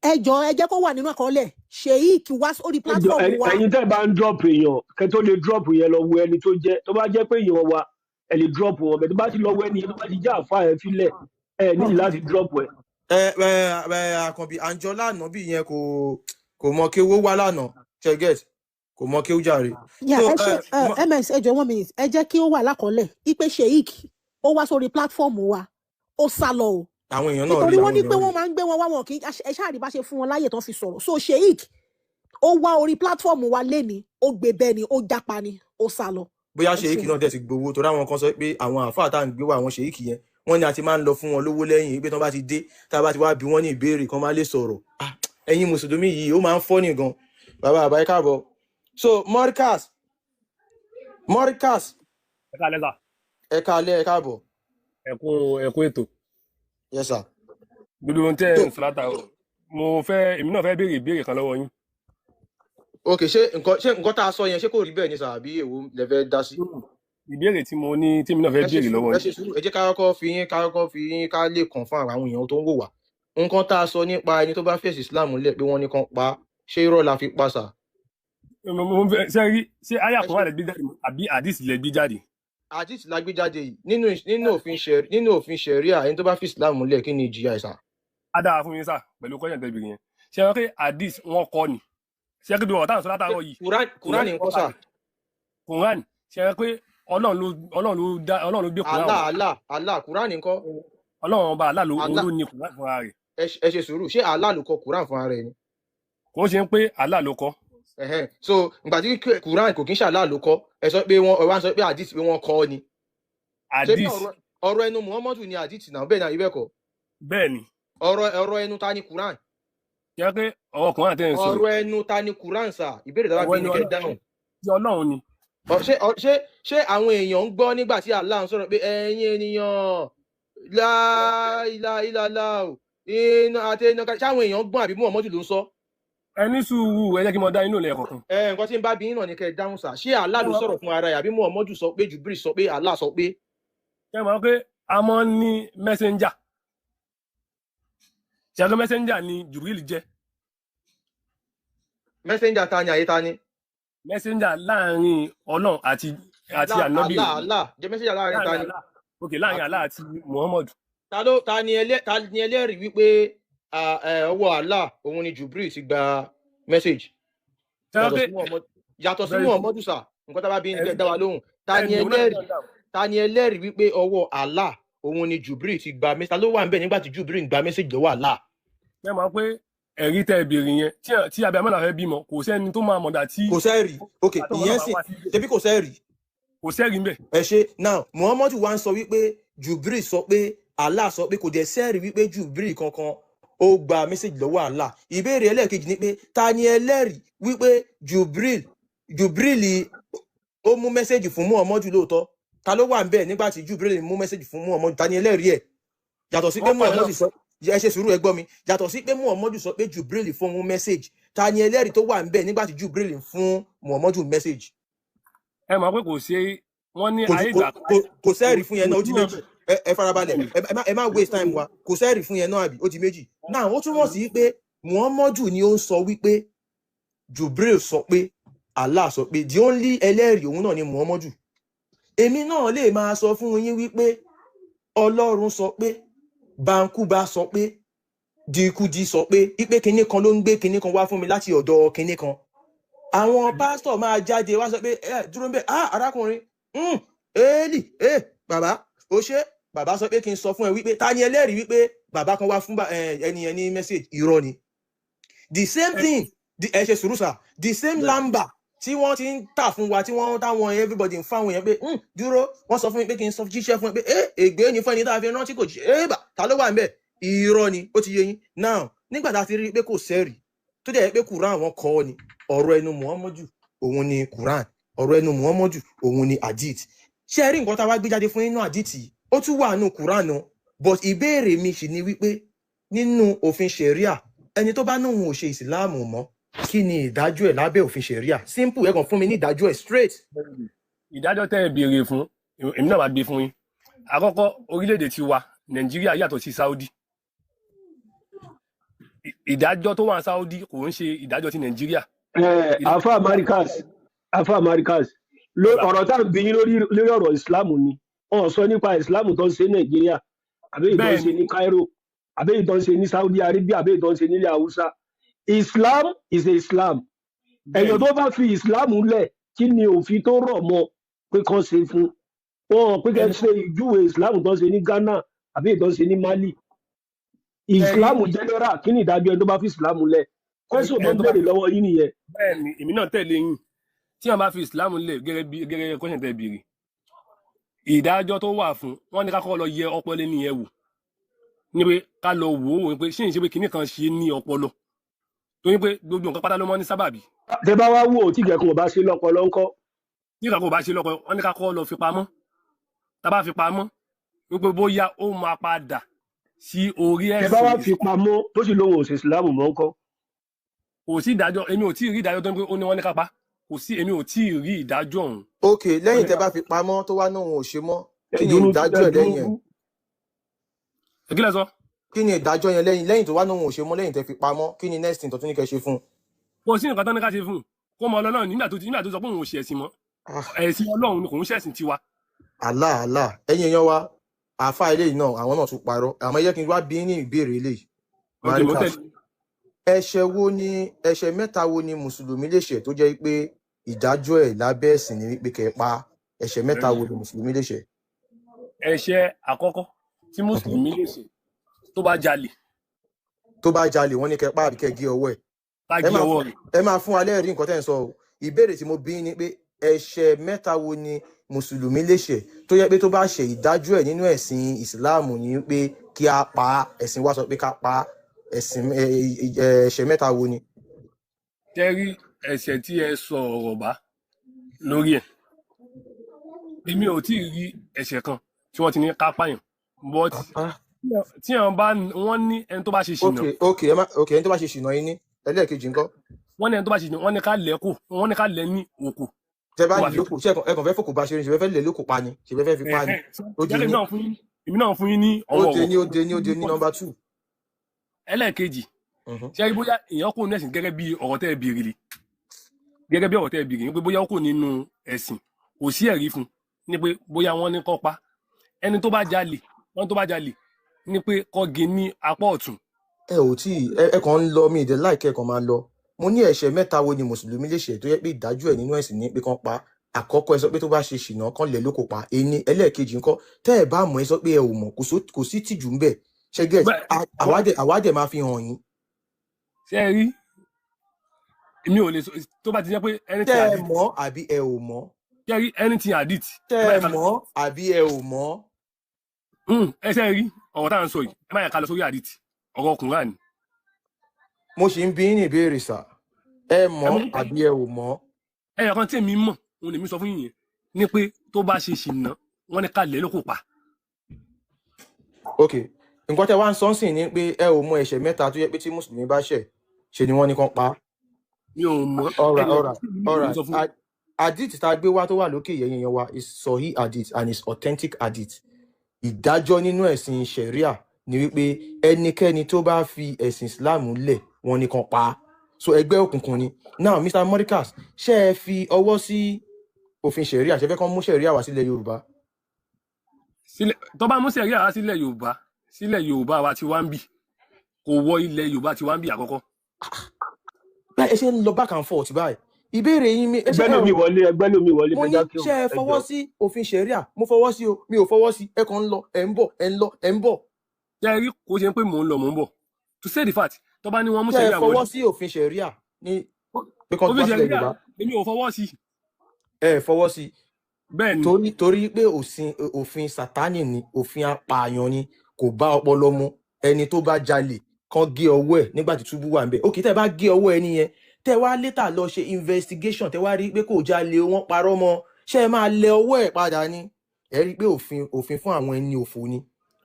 Ẹ jẹ́ kó wà nínú àkọọ́lẹ̀ Sheikh wá sórí ẹjọ platform wa ẹ̀yin tẹ́ bá ń drop èèyàn kẹ́ tó lè drop yẹn lọ wo ẹni tó jẹ́, tó bá jẹ́ pé èèyàn wa ẹ lè drop wọn bẹ́ẹ̀ tó bá ti lọ wo ẹni yẹn tó bá ti jẹ́ àáfà ẹ filẹ̀ ẹ nídìí láti drop ẹ. Àkànbí Anjola ànábì yẹn kò mọ kéwú wá lánàá ṣẹgẹt kò mọ kéwú jàre. yeah So ẹ ṣe ms ẹ jọ̀ọ́ 1 minute ẹ jẹ́ kí ó wà lákọọ́lẹ̀ ipe Sheikh ó wá sórí platform wa ó sá lọ o àwọn èèyàn náà nítorí rí wọ́n àwọn ní pé èèyàn rí. wọ́n máa ń gbé wọn wá wọn kì í ẹ ṣáà rí bá ṣe fún wọn láyè tán fi sọ̀rọ̀ so Sheikh ó wá orí platform wa léni ó gbé bẹ́ẹ̀ ni ó jápa ni ó sá lọ. Bóyá ẹ ṣèyíkì ṣe náà dẹ̀ ti gbowó torí àwọn kan sọ pé àwọn àáfàá tá à ń gbé wá àwọn ṣèyíkì yẹn wọ́n ní a ti máa ń lọ fún wọn lówó lẹ́yìn pé tí wọ́n bá ti dé tá a bá ti wá bí wọ́n ní ìbéèrè kan máa lè sọ̀rọ̀. ẹ̀yin mùsùlùmí yìí ó máa ń fọ́nì gan bàbá àbáyé káàbọ̀ so Morkas ẹ káalẹ́ sà. ẹ káalẹ́ ẹ káàbọ̀. ẹ kú ètò. yes sir. gbogbo ohun tẹ́ ẹ̀ ń sọ látàárọ̀ èmi náà fẹ́ béèrè ìbéèrè kan lọ́wọ́ yín. ok ṣé nǹkan tá a sọ yẹn ṣé kò rí bẹ́ẹ̀ ni sà àbí èwo lẹ fẹ́ dá sí. ìbéèrè tí mo ní tí mi náà fẹ́ béèrè lọ́wọ́ ẹ ṣe sùúrù ẹ jẹ́ ká kọ́kọ́ fi yín ká lè kàn fún àwọn èèyàn tó ń wò wá nǹkan tá a sọ nípa ẹni tó bá fẹ̀sì Islam lẹ̀ pé wọ́n ní kan pa ṣé irọ́ la fi pa sà. ṣé àyà kan wà lẹ gbé jáde àbí àdìsí lẹ gbé jáde. àdìsí la gbé jáde yìí nínú òfin ṣẹ̀ríà ẹni tó bá fi Islam lẹ̀ kí ni ìjìyà ẹ̀ sà. á dára fún yín sà pẹ̀lú kọ́ṣẹ́ tẹ̀bìrì yẹn ṣé wọ́n pé àdìsí wọn kọ́ ni ṣé kí bí wọ́n táwọn sọ látàárọ̀ yìí. Kùránì ń kọ́ sà. Kùránì ṣé wọ́n pé Ọlọ́run ló gbé Kùránì. Allah Kùránì ń kọ́. Ọlọ́run ọba Allah ló ní Kùránì fúnra rẹ̀. ẹ ṣe sùúrù ṣé Allah ló kọ Kùránì fúnra rẹ̀ ni. kò ń ṣe pé Allah ló kọ. so ìgbà tí Kùránì kò kí ń ṣe Allah ló kọ ẹ sọ pé wọ́n sọ pé àdìsí pé wọ́n kọ́ ni. àdìsí ọ̀rọ̀ ẹnu Muhammadu ni àdìsí náà bẹ́ẹ̀ ni ibẹ̀ kọ́. bẹ́ẹ̀ ni. ọ̀rọ̀ ẹnu ta ni Kùránì. kí wọ́n pé ọ̀rọ̀ Kùránì tẹ́ ń sọ. ọ̀rọ̀ ẹnu ta ni Kùránì sà ìbéèrè tó bá bí ní kẹ́ dáhùn. Ọlọ́run ni. ṣé àwọn èèyàn ń gbọ́ nígbà tí Allah ń sọ̀rọ̀ pé ẹ̀yin ènìyàn láìláìláìlá iná àti iná ṣé àwọn èèyàn ń gbọ́n àbí Muhammadu ló ń sọ. ẹ ní sùúrù ẹ jẹ́ kí n mọ dá inú ilẹ̀ kọ̀ọ̀kan. nǹkan tí ń bá bí yín náà ni kẹ́ ẹ dáhùn sà ṣé Allah ló sọ̀rọ̀ fún ara ẹ̀ àbí Muhammadu sọ pé Jibril sọ pé Allah sọ pé. ṣé ẹ mọ̀ pé a mọ̀ ní mẹ́sẹ̀njà ṣàgbé mẹ́sẹ̀njà ni Jibril jẹ́. mẹ́sẹ̀njà ta ni àyè ta ni. mẹ́sẹ̀njà láàrin Ọlọ́run àti ànábì. Allah jẹ́ mẹ́sẹ̀njà láàrin ta ni. ok láàrin Allah àti Muhammad. ta ni ẹlẹ́rìí wípé ọwọ́ Allah òun ni Jibril ti gba mẹ́sẹ̀jì. yàtọ̀ sí Muhammadu sà nǹkan tá a bá bí ń dá wa lóhùn ta ni ẹlẹ́rìí wípé ọwọ́ Allah òun ni Jibril ti gba mẹ́sẹ̀jì ta ló wà ń bẹ̀ nígbà tí Jibril gba mẹ́sẹ̀jì lọ́wọ́ Allah. ẹ mọ̀ pé ẹ̀rí tẹ́ ìbéèrè yẹn tí abiyamọ náà fẹ́ bímọ kò sẹ́ni tó máa mọ̀dà tí. kò sẹ́ẹ̀rì ok ìyẹn sì tẹ̀bí kò sẹ́ẹ̀rì. kò sẹ́ẹ̀rì ń bẹ̀. ẹ ṣe now Muhammadu wa ń sọ wípé Jibril sọ pé Allah sọ pé kò dẹ̀ sẹ́ẹ̀rì wípé Jibril kankan ó gba mẹ́sẹ̀jì lọ́wọ́ Allah. ìbéèrè ẹlẹ́ẹ̀kejì ni pé ta ni ẹlẹ́rìí wípé Jibril ó mú mẹ́sẹ̀jì fún Muhammadu lóòótọ́ ta ló wà ń bẹ̀ nígbà tí Jibril mú mẹ́sẹ̀jì fún Muhammadu ta ni ẹlẹ́rìí ẹ̀ yàtọ̀ sí pé Muhammadu sọ ẹ ṣe sùúrù ẹ gbọ́ mi yàtọ̀ sí pé Muhammadu sọ pé Jibril fún un mẹ́sẹ̀jì ta ni ẹlẹ́rìí tó wà ń bẹ̀ nígbà tí Jibril fún Muhammadu mẹ́sẹ̀jì. ẹ mọ̀ pé kò ṣe wọ́n ní ayé ìgbà. kò sẹ́ẹ̀rì fún yẹn náà ó di méjì ẹ farabalẹ̀ ẹ má waste time wa kò sẹ́ẹ̀rì fún yẹn náà àbí ó di méjì. náà ó túmọ̀ sí pé Muhammadu ni ó ń sọ wípé Jibril sọ pé Allah sọ pé the only ẹlẹ́rìí òun náà ni Muhammadu. èmi náà lè máa sọ fún yín wípé Ọlọ́run sọ pé Bankuba sọ pé Dikudi sọ pé ipe kinní kan ló ń gbé kinní kan wá fún mi láti ọ̀dọ̀ kinní kan. àwọn pásítọ̀ máa jáde wá sọ pé dúró ń bẹ̀ arákùnrin Éèlì bàbá ó ṣe bàbá sọ pé kí n sọ fún ẹ wípé ta ni ẹlẹ́rìí wípé bàbá kan wá fún ẹni yẹn ní message irọ́ ni. the same thing ẹ ṣe sùúrù sà the same lamba tí wọ́n ti ń tà fún wa tí wọ́n táwọn everybody ń fáwọn yẹn pé dúró wọ́n sọ fún mi pé kí n sọ jíṣẹ́ fún ẹ pé ègbé ni fún ẹni tá a fi rántí kò jíṣẹ́ ta ló wà ń bẹ̀ irọ́ ni ó ti yé yín now nígbà tá a ti rí i pé kò sẹ́rì tó dẹ̀ pé Quran wọn kọ́ ni ọ̀rọ̀ ẹnu Muhammadu òun ni Quran ọ̀rọ̀ ẹnu Muhammadu òun ni hadith ṣé ẹ rí nǹkan tá a wá gbé jáde fún nínú hadith yìí ó tún wà nínú Quran náà but ìbéèrè mi sì ni wípé nínú òfin ṣẹ̀ríà ẹni tó bá ní òun ò ṣe ìsìláàmù mọ́ kí ni ìdájọ́ ẹ̀ lábẹ́ òfin ṣẹ̀ríà simple ẹ kàn fún mi ní ìdájọ́ ẹ̀ straight. ìdájọ́ tẹ́ ẹ béèrè fún èmi náà máa gbé fún yín àkọ́kọ́ orílẹ̀-èdè tiwa Nàìjíríà yàtọ̀ sí Saudi ìdájọ́ tó wà ní Saudi kò ń ṣe ìdájọ́ ti Nàìjíríà. afa Americas ọ̀rọ̀ tá à ń bí yín lórí ọ̀rọ̀ ìsìláàmù ni wọ́n sọ nípa ìsìláàmù tó ń ṣe Nàìjíríà àbí ìtọ́ ń ṣe ní Cairo àbí ìtọ́ ń ṣe ní Saudi Arabia àbí ìtọ́ ń ṣe nílẹ̀ Haúsá. Islam is a Islam. Ẹ̀yàn tó bá fi Islam lẹ̀ kí ni òfin tó rọ̀ mọ́ pé kàn ṣe fún wọn pé kẹ́ ṣe ìjúwe Islam tó ń ṣe ní Ghana àbí ìtọ́ ń ṣe ní Mali. Islam general kí ni ìdájọ́ ẹni tó bá fi Islam lẹ̀ kẹ́sùn tó ń béèrè lọ́wọ́ yín nìyẹn. Bẹ́ẹ̀ni èmi náà tẹ̀lé yín tí wọn bá fi Islam lẹ̀ gẹ́gẹ́ kọ́ṣẹ̀ tẹ̀ béèrè ìdájọ́ tó wà fún wọn ní ká kọ́ lọ yẹ ọpọlọ nìyẹn wò ní pé ká lọ wò ó pé ṣé ìṣe pé kinní kan ṣe ní ọpọlọ torí pé gbogbo nǹkan pátá ló mọ́ ní sábàbí tẹ bá wá wò ó tí kẹkùn ò bá ṣe lọpọlọ ńkọ́. tí ìkàkùn bá ṣe lọ́kọ wọn ní ká kọ́ lọ fi pamọ́ tá a bá fi pamọ́ wípé bóyá ó máa padà sí orí tẹ bá wá ẹ̀sìn fi pamọ́ tó sì lóun ò ṣe ìsìlámù mọ́ ńkọ́. kò sí ìdájọ́ èmi ò tí ì rí ìdájọ́ tó ń pé ó ní wọ́n ní ká pa kò sí èmi ò tí ì rí ìdájọ́ ọ̀hún ok wọ́n lẹ́yìn ní tẹ́ ká bá fi pamọ́ tó wá náà òun ò ṣe mọ́ kí ni ẹdùnú ìdájọ́ ẹ̀ lẹ́yìn ẹ̀ ẹdùnú ìkílẹ̀ sọ kí ni ìdájọ́ yẹn lẹ́yìn tó wá náà òun ò ṣe mọ́ lẹ́yìn tẹ́ fi pamọ́ kí ni next thing tó tún ní kẹ́ ṣe fún un. kò sí nǹkan tó ní ká ṣe fún un kó mọ ọlọ́run nígbà tó sọ pé òun ò ṣe ẹ̀sìn mọ́ Ah, ẹ̀sìn ọlọ́run ni kò ń ṣẹ̀sìn tiwa Allah ẹ̀yin èèyàn wa àáfà eléyìí náà àwọn náà tún parọ́ àmọ́ ẹ jẹ́ kí n wá bí ní ìbéèrè eléyìí ok mo Marikaz tẹ̀lé ẹ̀ṣẹ̀ mẹ́ta wo ni mùsùlùmí lè ṣẹ̀ tó jẹ́ pé ìdájọ́ ẹ̀ lábẹ́ ẹ̀sìn ni wípé kẹ́ ẹ pa ẹ̀ṣẹ̀ mẹ́ta wo ni mùsùlùmí lè ṣẹ̀. ẹ̀ṣẹ̀ àkọ́kọ́ tí mùsùlùmí lè ṣe tó bá jalè tó bá jalè wọ́n ní kẹ́ ẹ pa àbí kẹ́ ẹ gé ọwọ́ ẹ̀. ká ẹ gé máa ọwọ́ fún rẹ̀ ẹ máa fún alẹ́ rí nǹkan tẹ́ ń sọ o ìbéèrè tí mo bí ni pé ẹ̀ṣẹ̀ mẹ́ta wo ni mùsùlùmí lè ṣẹ̀ tó yẹ pé tó bá ṣe ìdájọ́ ẹ̀ nínú ẹ̀sìn ìsìláàmù ni pé kí a pa á, ẹ̀sìn wa sọ pé ká pa á, ẹ̀ṣẹ̀ mẹ́ta wo ni. tẹ́rí ẹ̀ṣẹ̀ tí ẹ sọ ọ̀rọ̀ bá lórí ẹ̀ èmi ò tí ì rí ẹ̀ṣẹ̀ kan tí wọ́n ti ní ká pààyàn but Ah, tí àwọn bá wọ́n ní ẹni tó bá ṣe ṣìnà ok ẹni tó bá ṣe ṣìnà yín ní ẹlẹ́ẹ̀kejì ńkọ́ wọ́n ní ẹni tó bá ṣe ṣìnà wọ́n ní ká lẹ̀ kù wọ́n ní ká lẹ̀ ní òkú tẹ bá tó bá lè fi lóko ṣé ẹkàn fẹ́ fòkò bá ṣe rí ṣe fẹ́ lè lóko pa ni ṣe fẹ́ fi pa ni ó di jẹ́lẹ̀ ní èmi náà fún yín ní ó ọwọ́ de ọ̀wọ̀ ní ó de ní nọmba 2. ẹlẹ́ẹ̀kejì ṣé rí bóyá èèyàn kò ní ẹ̀sìn gẹ́gẹ́ bí ọ̀rọ̀ tẹ́ ẹ bèrè lè gẹ́gẹ́ bí ọ̀rọ̀ tẹ́ ẹ bèrè ní pé bóyá ó kò nínú ẹ̀sìn kò sí ẹ̀rí fún ní pé bóyá wọ́n ní kó pa ẹni tó bá jalè wọ́n tó bá jalè ní pé kó gé ní apá ọ̀tún ẹ ò tí ẹ kàn ń lọ mí ìdẹ láìkẹ́ ẹ kàn máa lọ mo ní ẹ̀ṣẹ̀ mẹ́ta wo ni mùsùlùmí lè ṣẹ̀ tó yẹ pé ìdájọ́ ẹ̀ nínú ẹ̀sìn ní pé kán pa àkọ́kọ́ ẹ sọ pé tó bá ṣe ṣìnà kán lẹ̀ lóko pa ẹni ẹlẹ́ẹ̀kejì ńkọ́ tẹ́ ẹ bá mọ̀ ẹ sọ pé ẹ ò mọ̀ kò sí tìjú ń bẹ̀ ṣe get bẹ́ẹ̀ àwádẹ̀ máa fi hàn yín ṣé ẹ rí èmi ò lè sọ tó bá ti jẹ́ pé ẹni tí tẹ́ ẹ àdìt mọ̀ àbí ẹ ò mọ̀ ṣé ẹ rí ẹni tí àdìt tẹ́ ẹ má ẹ yẹ ká lọ mọ̀ àbí ẹ ò mọ̀ ẹ ṣé ẹ rí ọ̀rọ̀ tá à ń sọ yìí ẹ má yẹ ká lọ sórí àdìt ọ̀rọ̀ ọkùnrin àní mo sì ń bí ní ìbéèrè sà ẹ ẹ mọ̀ mú àbí ẹ ò mọ̀. ẹyọ kan tí èmi mọ̀ òun lèmi sọ fún yín yẹn ní pé tó bá ṣe ṣìnà wọ́n ní ká lẹ̀ lóko pa ok nǹkan tẹ́ wá ń sọ sí ni pé ẹ ò mọ̀ ẹ̀ṣẹ̀ mẹ́ta tó yẹ pé tí mùsùlùmí bá ṣẹ̀ ṣe ni wọ́n ní kán pa á. mi ò mọ̀ alright ẹyọ alright kan tí èmi mọ̀ lèmi alright sọ fún yín hadith tá a gbé wá tó wà lókè yẹn yẹn wa is sahih hadith and is authentic hadith ìdájọ́ nínú ẹ̀sìn sharia ni wípé ẹnikẹ́ni tó bá fi ẹ̀sìn islam lẹ̀ wọ́n ní kán pa á so ẹgbẹ́ òkùnkùn ni now Mr. Marikaz ṣé ẹ fi ọwọ́ sí òfin sharia ṣe fẹ́ kán mú sharia wá sílẹ̀ yorùbá. sílẹ̀ tó bá mú sẹ̀rí àrá sílẹ̀ yorùbá wa ti wá ń bì kò wọ ilẹ̀ yorùbá ti wá ń bì àkọ́kọ́ báyìí ẹ ṣe ń lọ back and forth báyìí ìbéèrè yín mi ẹ ṣe ẹgbẹ́ ẹ lómi rò wọlé ẹgbẹ́ lómi wọlé mo ní fẹjá kí ṣé ẹ ẹjọ fọwọ́ sí òfin sharia mo fọwọ́ sí o mi ò fọwọ́ sí ẹ kàn ń lọ ẹ ń bọ̀ ẹ ń lọ ẹ ń bọ̀ ṣé ẹ rí kò ṣe pé mò ń lọ mò ń bọ̀ to say the fact tó bá ní wọ́n mú ṣé ẹ sẹ̀rí fọwọ́ àwọlé sí òfin sharia ní pé kán tó òfin wá sílẹ̀ sẹ̀rí yorùbá èmi ò fọwọ́ sí ẹ fọwọ́ sí bẹ́ẹ̀ ni torí pé òfin sátánì ni òfin apààyàn ni kò bá ọpọlọ mu ẹni tó bá jalè kán gé ọwọ́ ẹ̀ nígbà tí túbú wà ń bẹ̀ òkè tẹ́ ẹ bá gé ọwọ́ ẹni yẹn tẹ́ wá létà lọ ṣe investigation tẹ́ wá rí pé kò jalè wọ́n parọ́ mọ́ ṣé ẹ máa lẹ ọwọ́ ẹ̀ padà ni ẹ rí pé òfin fún àwọn ẹni òfò ni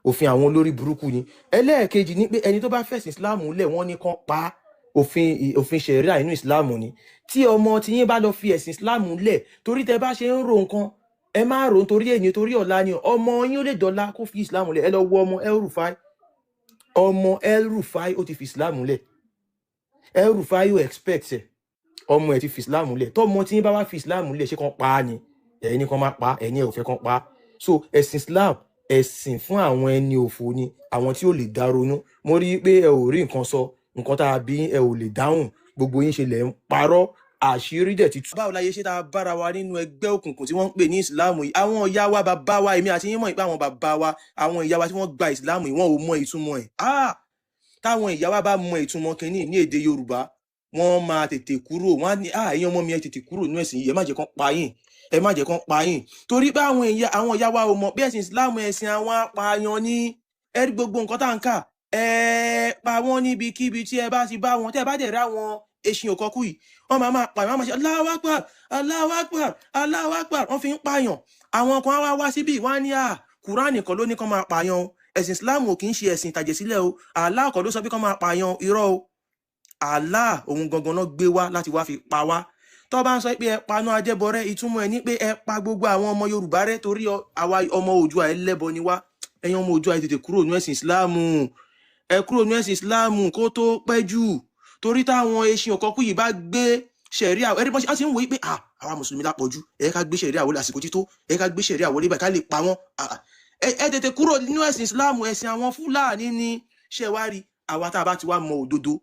òfin àwọn olórí burúkú ni ẹlẹ́ẹ̀kejì ni pé ẹni tó bá fẹ̀sìn islam lẹ̀ wọ́n ní kán pa á. òfin ṣẹ̀ríà inú islam ni tí ọmọ tiyín bá lọ fi ẹ̀sìn islam lẹ̀ torí tẹ́ bá ṣe ń ro nǹkan ẹ má rò nítorí èyí torí ọ̀la ni ọmọ yín ó lè dọ̀la kó fi islam lẹ̀ ẹ lọ wo ọmọ El-Rufai ó ti fi islam lẹ̀ El-Rufai ó expect ẹ̀ ọmọ ẹ̀ ti fi islam lẹ̀ tọ́mọ tí yín bá wá fi islam lẹ̀ ṣé kán pa á ni ẹ̀yin ní kán má pa á ẹ̀yin ẹ̀ ò fẹ́ kán pa á so ẹ̀sìn islam ẹ̀sìn fún àwọn ẹni òfò ni àwọn tí ò lè dá ronú mo rí i pé ẹ ò rí nǹkan sọ nǹkan tá a bí ẹ ò lè dáhùn gbogbo yín ṣe lẹ̀ ń parọ́ àṣírí dẹ̀ ti tú. báwo la yẹ ṣe tá a bára wa nínú ẹgbẹ́ òkùnkùn tí wọ́n ń pè ní ìsìláàmù yìí àwọn ìyá wa bàbá wa èmi àti yín mọ̀ pé àwọn bàbá wa àwọn ìyá wa tí wọ́n gba ìsìláàmù yìí wọ́n ò mọ ìtumọ̀ ẹ̀ táwọn ìyá wa bá mọ ìtumọ̀ kínní ní èdè yorùbá wọ́n máa tètè kúrò wọ́n á ní ẹ̀yin ọmọ mi ẹ tètè kúrò nínú ẹ̀sìn yìí ẹ má jẹ́ kán pa yín ẹ má jẹ́ kán pa yín torí pé àwọn ìyá wa ò mọ̀ bí ẹ̀sìn ìsìláàmù ẹ̀sìn àwọn apààyàn ní ẹ̀rí gbogbo nǹkan tá à ń kà pa wọ́n níbikíbi tí ẹ bá ti bá wọn tẹ́ ẹ bá dẹ̀ rá wọn eṣin òkọkú yìí wọ́n máa pààyàn wọ́n máa ṣe Allahu Akbar Allahu Akbar Allahu Akbar wọ́n fi ń pààyàn àwọn kan wá wá síbí wọ́n á ní Kùránì kan ló ní kán máa pààyàn o ẹ̀sìn Islam ò kì í ṣe ẹ̀sìn ìtàjẹ̀sílẹ̀ o Allah kan ló sọ pé kán máa pààyàn irọ́ o Allah òun gangan náà gbé wá láti wá fi pa wá tó bá ń sọ pé ẹ paná ajẹ́bọrẹ́ ìtumọ̀ ẹ̀ ní pé ẹ pa gbogbo àwọn ọmọ Yorùbá rẹ́ torí àwa ọmọ Oòduà ẹlẹ́bọ ni wá ẹ̀yin ọmọ Oòduà ẹ tètè kúrò ní ẹ̀sìn Ìsìláàmù ẹ kúrò ní ẹ̀sìn Ìsìláàmù kó tó pẹ́ jù torí táwọn eṣin òkọkú yìí bá gbé ṣẹ̀ríà ẹ̀rí bọ́n ṣe á ti ń wòye pé àwa mùsùlùmí lápọ̀jù ẹ ká gbé ṣẹ̀ríà wọlé àsìkò tító ẹ ká gbé ṣẹ̀ríà wọlé báyìí ká lè pa wọ́n ẹ tètè kúrò nínú ẹ̀sìn Ìsìláàmù ẹ̀sìn àwọn Fúlàní ní ṣẹ̀wárí àwa tá a bá ti wá mọ òdodo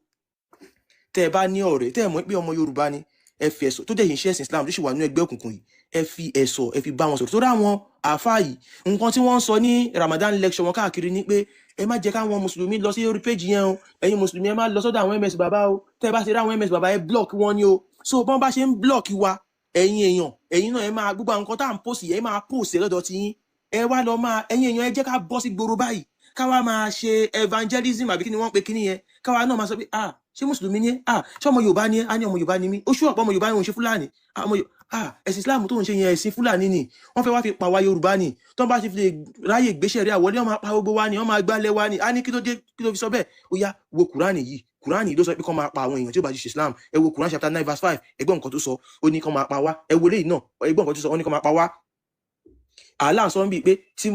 tẹ́ ẹ bá ní ọ̀rẹ́ tẹ́ ẹ mọ̀ pé ọmọ Yorùbá ni ẹ fi ẹ̀sọ̀ tó dẹ̀ yìí ń ṣe ẹ̀sìn Islam tó sì wà nínú ẹgbẹ́ òkùnkùn yìí ẹ fi ẹ̀sọ̀ ẹ fi bá wọn sọ̀rọ̀ tó dáwọn àáfàá yìí nǹkan tí wọ́n ń sọ ní Ramadan lecture wọn káàkiri ni pé ẹ má jẹ́ káwọn mùsùlùmí lọ sí orí péjì yẹn o ẹ̀yin mùsùlùmí ẹ má lọ sọ́dọ̀ àwọn MS bàbá o tẹ́ ẹ bá ti rí àwọn MS bàbá ẹ block wọn ni o so bọ́n bá ṣe ń block wa ẹ̀yin náà ẹ máa gbogbo àwọn nǹkan tá à ń post yẹn ẹ máa post lọ́dọ̀ ti yín ẹ wá lọ máa ẹ̀yin èèyàn ẹ jẹ́ ká bọ́ sí gbòòrò báyìí káwa máa ṣe evangelism àbí kí ni wọ́n pe kíní yẹn káwa náà máa sọ pé ṣé mùsùlùmí ni ṣé ọmọ Yorùbá ni á ní ọmọ Yorùbá ni mí ó ṣú ọ̀pọ̀ ọmọ Yorùbá ni òun ṣe Fúlàní ẹ̀sìn Islam tó ń ṣe yẹn ẹ̀sìn Fúlàní ni wọ́n fẹ́ wá fi pa wá Yorùbá ni tó ń bá ti fi lè ráyè gbéṣẹ́ rí àwọlé wọ́n máa pa gbogbo wa ni wọ́n máa gbálẹ̀ wa ni á ní kí ló fi sọ bẹ́ẹ̀ ó yá wo Kùránì yìí Kùránì ló sọ pé kán máa pa àwọn èèyàn tí ó bá ti ṣe Islam ẹ wo Kùránì chapter 9 verse 5 ẹgbọ́n nǹkan tó sọ ó ní kán máa pa wá ẹ wo léyìí náà ẹgbọ́n nǹkan tó sọ ó ní kán máa pa wá Allah sọ ń bí pé tí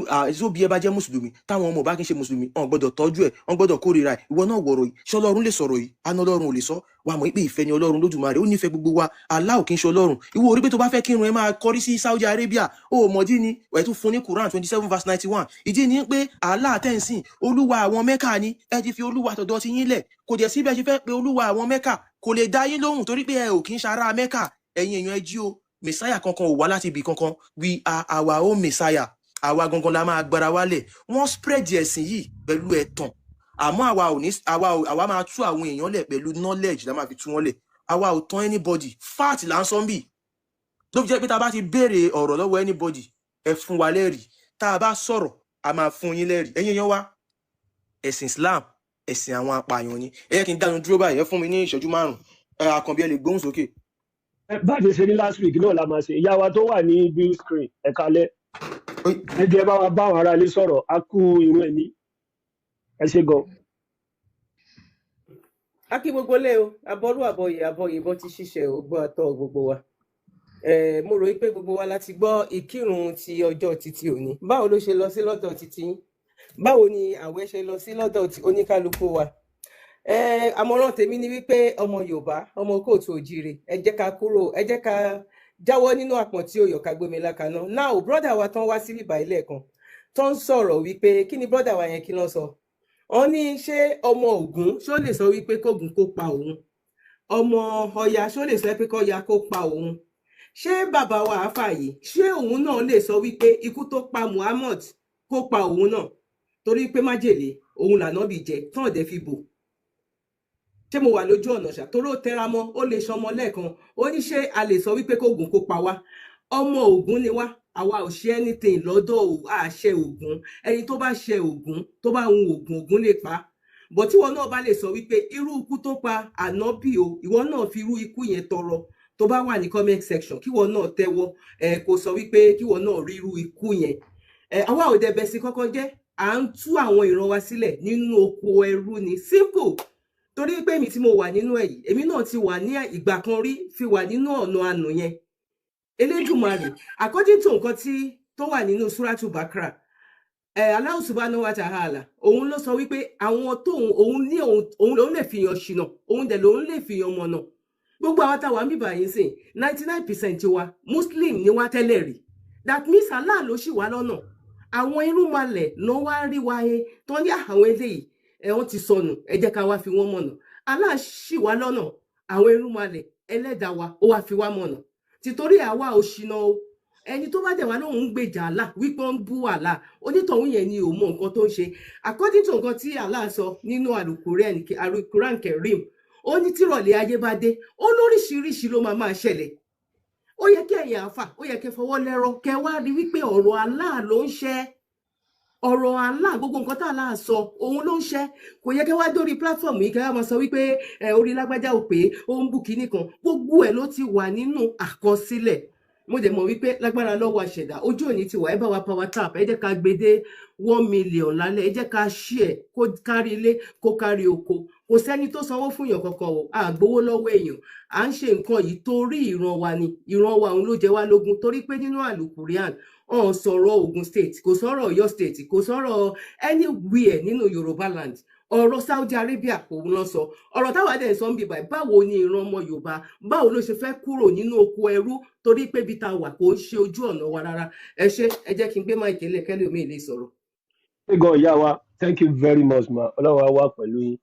bí ẹ bá jẹ́ mùsùlùmí táwọn ọmọ bá kí ń ṣe mùsùlùmí wọ́n gbọ́dọ̀ tọ́jú ẹ̀ wọ́n gbọ́dọ̀ kórìíra ẹ̀ ìwọ náà wọ̀rọ̀ yìí ṣé Ọlọ́run lè sọ̀rọ̀ yìí àná Ọlọ́run ò lè sọ wà mọ̀ pé ìfẹ́ ni Ọlọ́run Lódùmarè ó nífẹ̀ẹ́ gbogbo wa Allah ò kí ń ṣe Ọlọ́run ìwọ orí pé tó bá fẹ́ kírun ẹ máa kọrí sí Saudi Arabia ó mọ̀dí ni ẹ̀ tún fún ní Quran 27 verse 91 ìdí ni pé Allah tẹ̀sìn olúwa àwọn Mẹ́kà ni ẹ ti fi olúwa tọ̀dọ̀ ti yín lẹ̀ kò dẹ̀ síbẹ̀ ṣe fẹ́ pé olúwa àwọn Mẹ́kà kò lè dá yín lóhùn torí pé ẹ ò kí ń ṣara Mẹ́kà ẹ̀yin èèyàn ẹ jí o Messiah kankan ò wá láti ibì kankan we are our own Messiah àwa gangan la máa gbára wálẹ̀ wọ́n spread ẹ̀sìn yìí pẹ̀lú ẹ̀tàn àmọ́ àwa máa tú àwọn èèyàn lẹ̀ pẹ̀lú knowledge la máa fi tú wọn lẹ̀ àwa ò tán anybody fact là ń sọ bí ló fi jẹ́ pé tá a bá ti béèrè ọ̀rọ̀ lọ́wọ́ anybody ẹ fún wa lẹ́rìí tá a bá sọ̀rọ̀ a máa fún yín lẹ́rìí ẹ̀yin èèyàn wa ẹ̀sìn Islam ẹ̀sìn àwọn apààyàn ni ẹ yẹ kí n dánu dúró báyìí ẹ fún mi ní ìṣẹ́jú 5 Àkànbí ẹ lè gbóhùn sókè. báyìí ṣe ní last week náà la máa ṣe ìyá wa tó wà ní bill screen ẹ̀ka lẹ́ ẹ jẹ́ bá wa bá àwọn ará ilé sọ̀rọ̀ a kú irun ẹ̀mí ẹ ṣe gan. a kí gbogbo lé o abọ́rú àbọ̀yìnbọn ti ṣiṣẹ́ ògbọ́ àtọ́ gbogbo wa mo rò pé gbogbo wa láti gbọ́ ìkírun ti ọjọ́ títí òní báwo ló ṣe lọ sí lọ́dọ̀ títí báwo ni àwẹ̀ ṣe lọ sí lọ́dọ̀ oníkálukú wa àmọ̀ràn tèmi ni wípé ọmọ Yorùbá ọmọ kóòtù òjíire ẹ jẹ́ ká kúrò ẹ jẹ́ ká jáwọ́ nínú àpọ̀n tí òyò ká gbémi lákaná náà brọ́dà wa tán wá sí bíbá ilé kan tó ń sọ̀rọ̀ wípé kí ni brọ́dà wa yẹn kí ló sọ wọ́n ní ṣé ọmọ Ògún ṣó lè sọ wípé kógun kó pa òun ọmọ Ọya ṣó lè sọ pé kọ́ya kó pa òun ṣé bàbá wa àáfà yìí ṣé òun náà lè sọ wípé ikú tó pa Muhammad kó pa òun náà torí pé májèlé òun lànàbì jẹ tán ọ̀dẹ fi bò ṣé mo wà lójú ọ̀nà ṣá toró tẹra mọ́ ó lè ṣọmọ lẹ́ẹ̀kan ó ní ṣé a lè sọ wípé kógun kó pa wá ọmọ Ògún ni wá àwa ò ṣe anything lọ́dọ̀ àṣẹ Ògún ẹni tó bá ṣe Ògún tó bá hun Ògún lè pa bọ̀ tí wọn náà bá lè sọ wípé irú ikú tó pa ànábì o ìwọ náà fi irú ikú yẹn tọrọ tó bá wà ní comment section kí wọn náà tẹ́wọ́ kó sọ wípé kí wọn náà rí irú ikú yẹn àwa ò dẹ̀ bẹ̀ sí kọ́kọ́ jẹ́ à ń tú àwọn ìran wa sílẹ̀ nínú oko ẹrú ni simple torí pé èmi tí mo wà nínú ẹ̀ yìí èmi náà ti wà ní ìgbà kan rí fi wà nínú ọ̀nà àánú yẹn Elédùmarè according to nǹkan tó wà nínú Suratu Bakra Allah subhanahu wa ta'ala òun ló sọ wípé àwọn tóun òun lòun lè fìyàn ṣìnà òun dẹ̀ lòun lè fìyàn mọ̀nà gbogbo àwọn táwa ń bíbà yìí sìn 99% wa Muslim ni wá tẹ́lẹ̀ rí that means Allah ló ṣì wá lọ́nà àwọn irúnmalẹ̀ ló wá rí wa he tó ní àwọn eléyìí wọ́n ti sọnù ẹ jẹ́ ká wá fi wọ́n mọ̀nà Allah ṣì wá lọ́nà àwọn irúnmalẹ̀ ẹlẹ́dàá wa ó wá fi wá mọ̀nà títorí àwa ò ṣìnà o ẹni tó bá dẹ̀ wá lóun ń gbèjà Allah wípé ó ń bú Allah onítọ̀hún yẹn ni ò mọ nǹkan tó ń ṣe according to nǹkan tí Allah sọ nínú Al-Quran Karim ó ní tírọ̀lẹ́ ayé bá dé ó lóríṣiríṣi ló máa ṣẹlẹ̀ ó yẹ kí ẹ̀yin àfà ó yẹ kí ẹ fọwọ́ lẹ́rọ kẹ wá rí wípé ọ̀rọ̀ Allah ló ń ṣe ọ̀rọ̀ Allah gbogbo nǹkan tá Allah sọ òun ló ń ṣe kò yẹ kẹ́ wá dórí platform yìí kẹ́ wá máa sọ wípé orí lágbájá ò pé ó ń bù kíní kan gbogbo ẹ̀ ló ti wà nínú àkọsílẹ̀ mo dẹ̀ mọ̀ wípé lágbára lọ́wọ́ àṣẹ̀dá ojú òní ti wà ẹ bá wa power tap ẹ jẹ́ ká gbé dé 1 million lálẹ́ ẹ jẹ́ ká share kó kárí ilé kó kárí oko kò sẹ́ni tó sanwó fún èèyàn kankan o àgbowó lọ́wọ́ èèyàn à ń ṣe nǹkan yìí torí ìran wa ni ìran wa òun ló jẹ wá lógún torí pé nínú àlùkùránì ọ̀n sọ̀rọ̀ Ogun State kò sọ̀rọ̀ Ọ̀yọ́ State kò sọ̀rọ̀ anywhere nínú Yorùbá land ọ̀rọ̀ Saudi Arabia kò lọ sọ ọ̀rọ̀ táwa dẹ̀ sọ ń bíbá báwo ni ìran ọmọ Yorùbá báwo ló ṣe fẹ́ kúrò nínú oko ẹrú torí pé bí ta wà kò ń ṣe ojú ọ̀nà wa rárá ẹ ṣé ẹ jẹ́ kí n gbé máìkì lẹ̀ kẹ́lẹ́ omi ìlé sọ̀rọ̀. ṣé gan ìyá wa thank you very much ma ọlọ́run á wà pẹ̀lú yín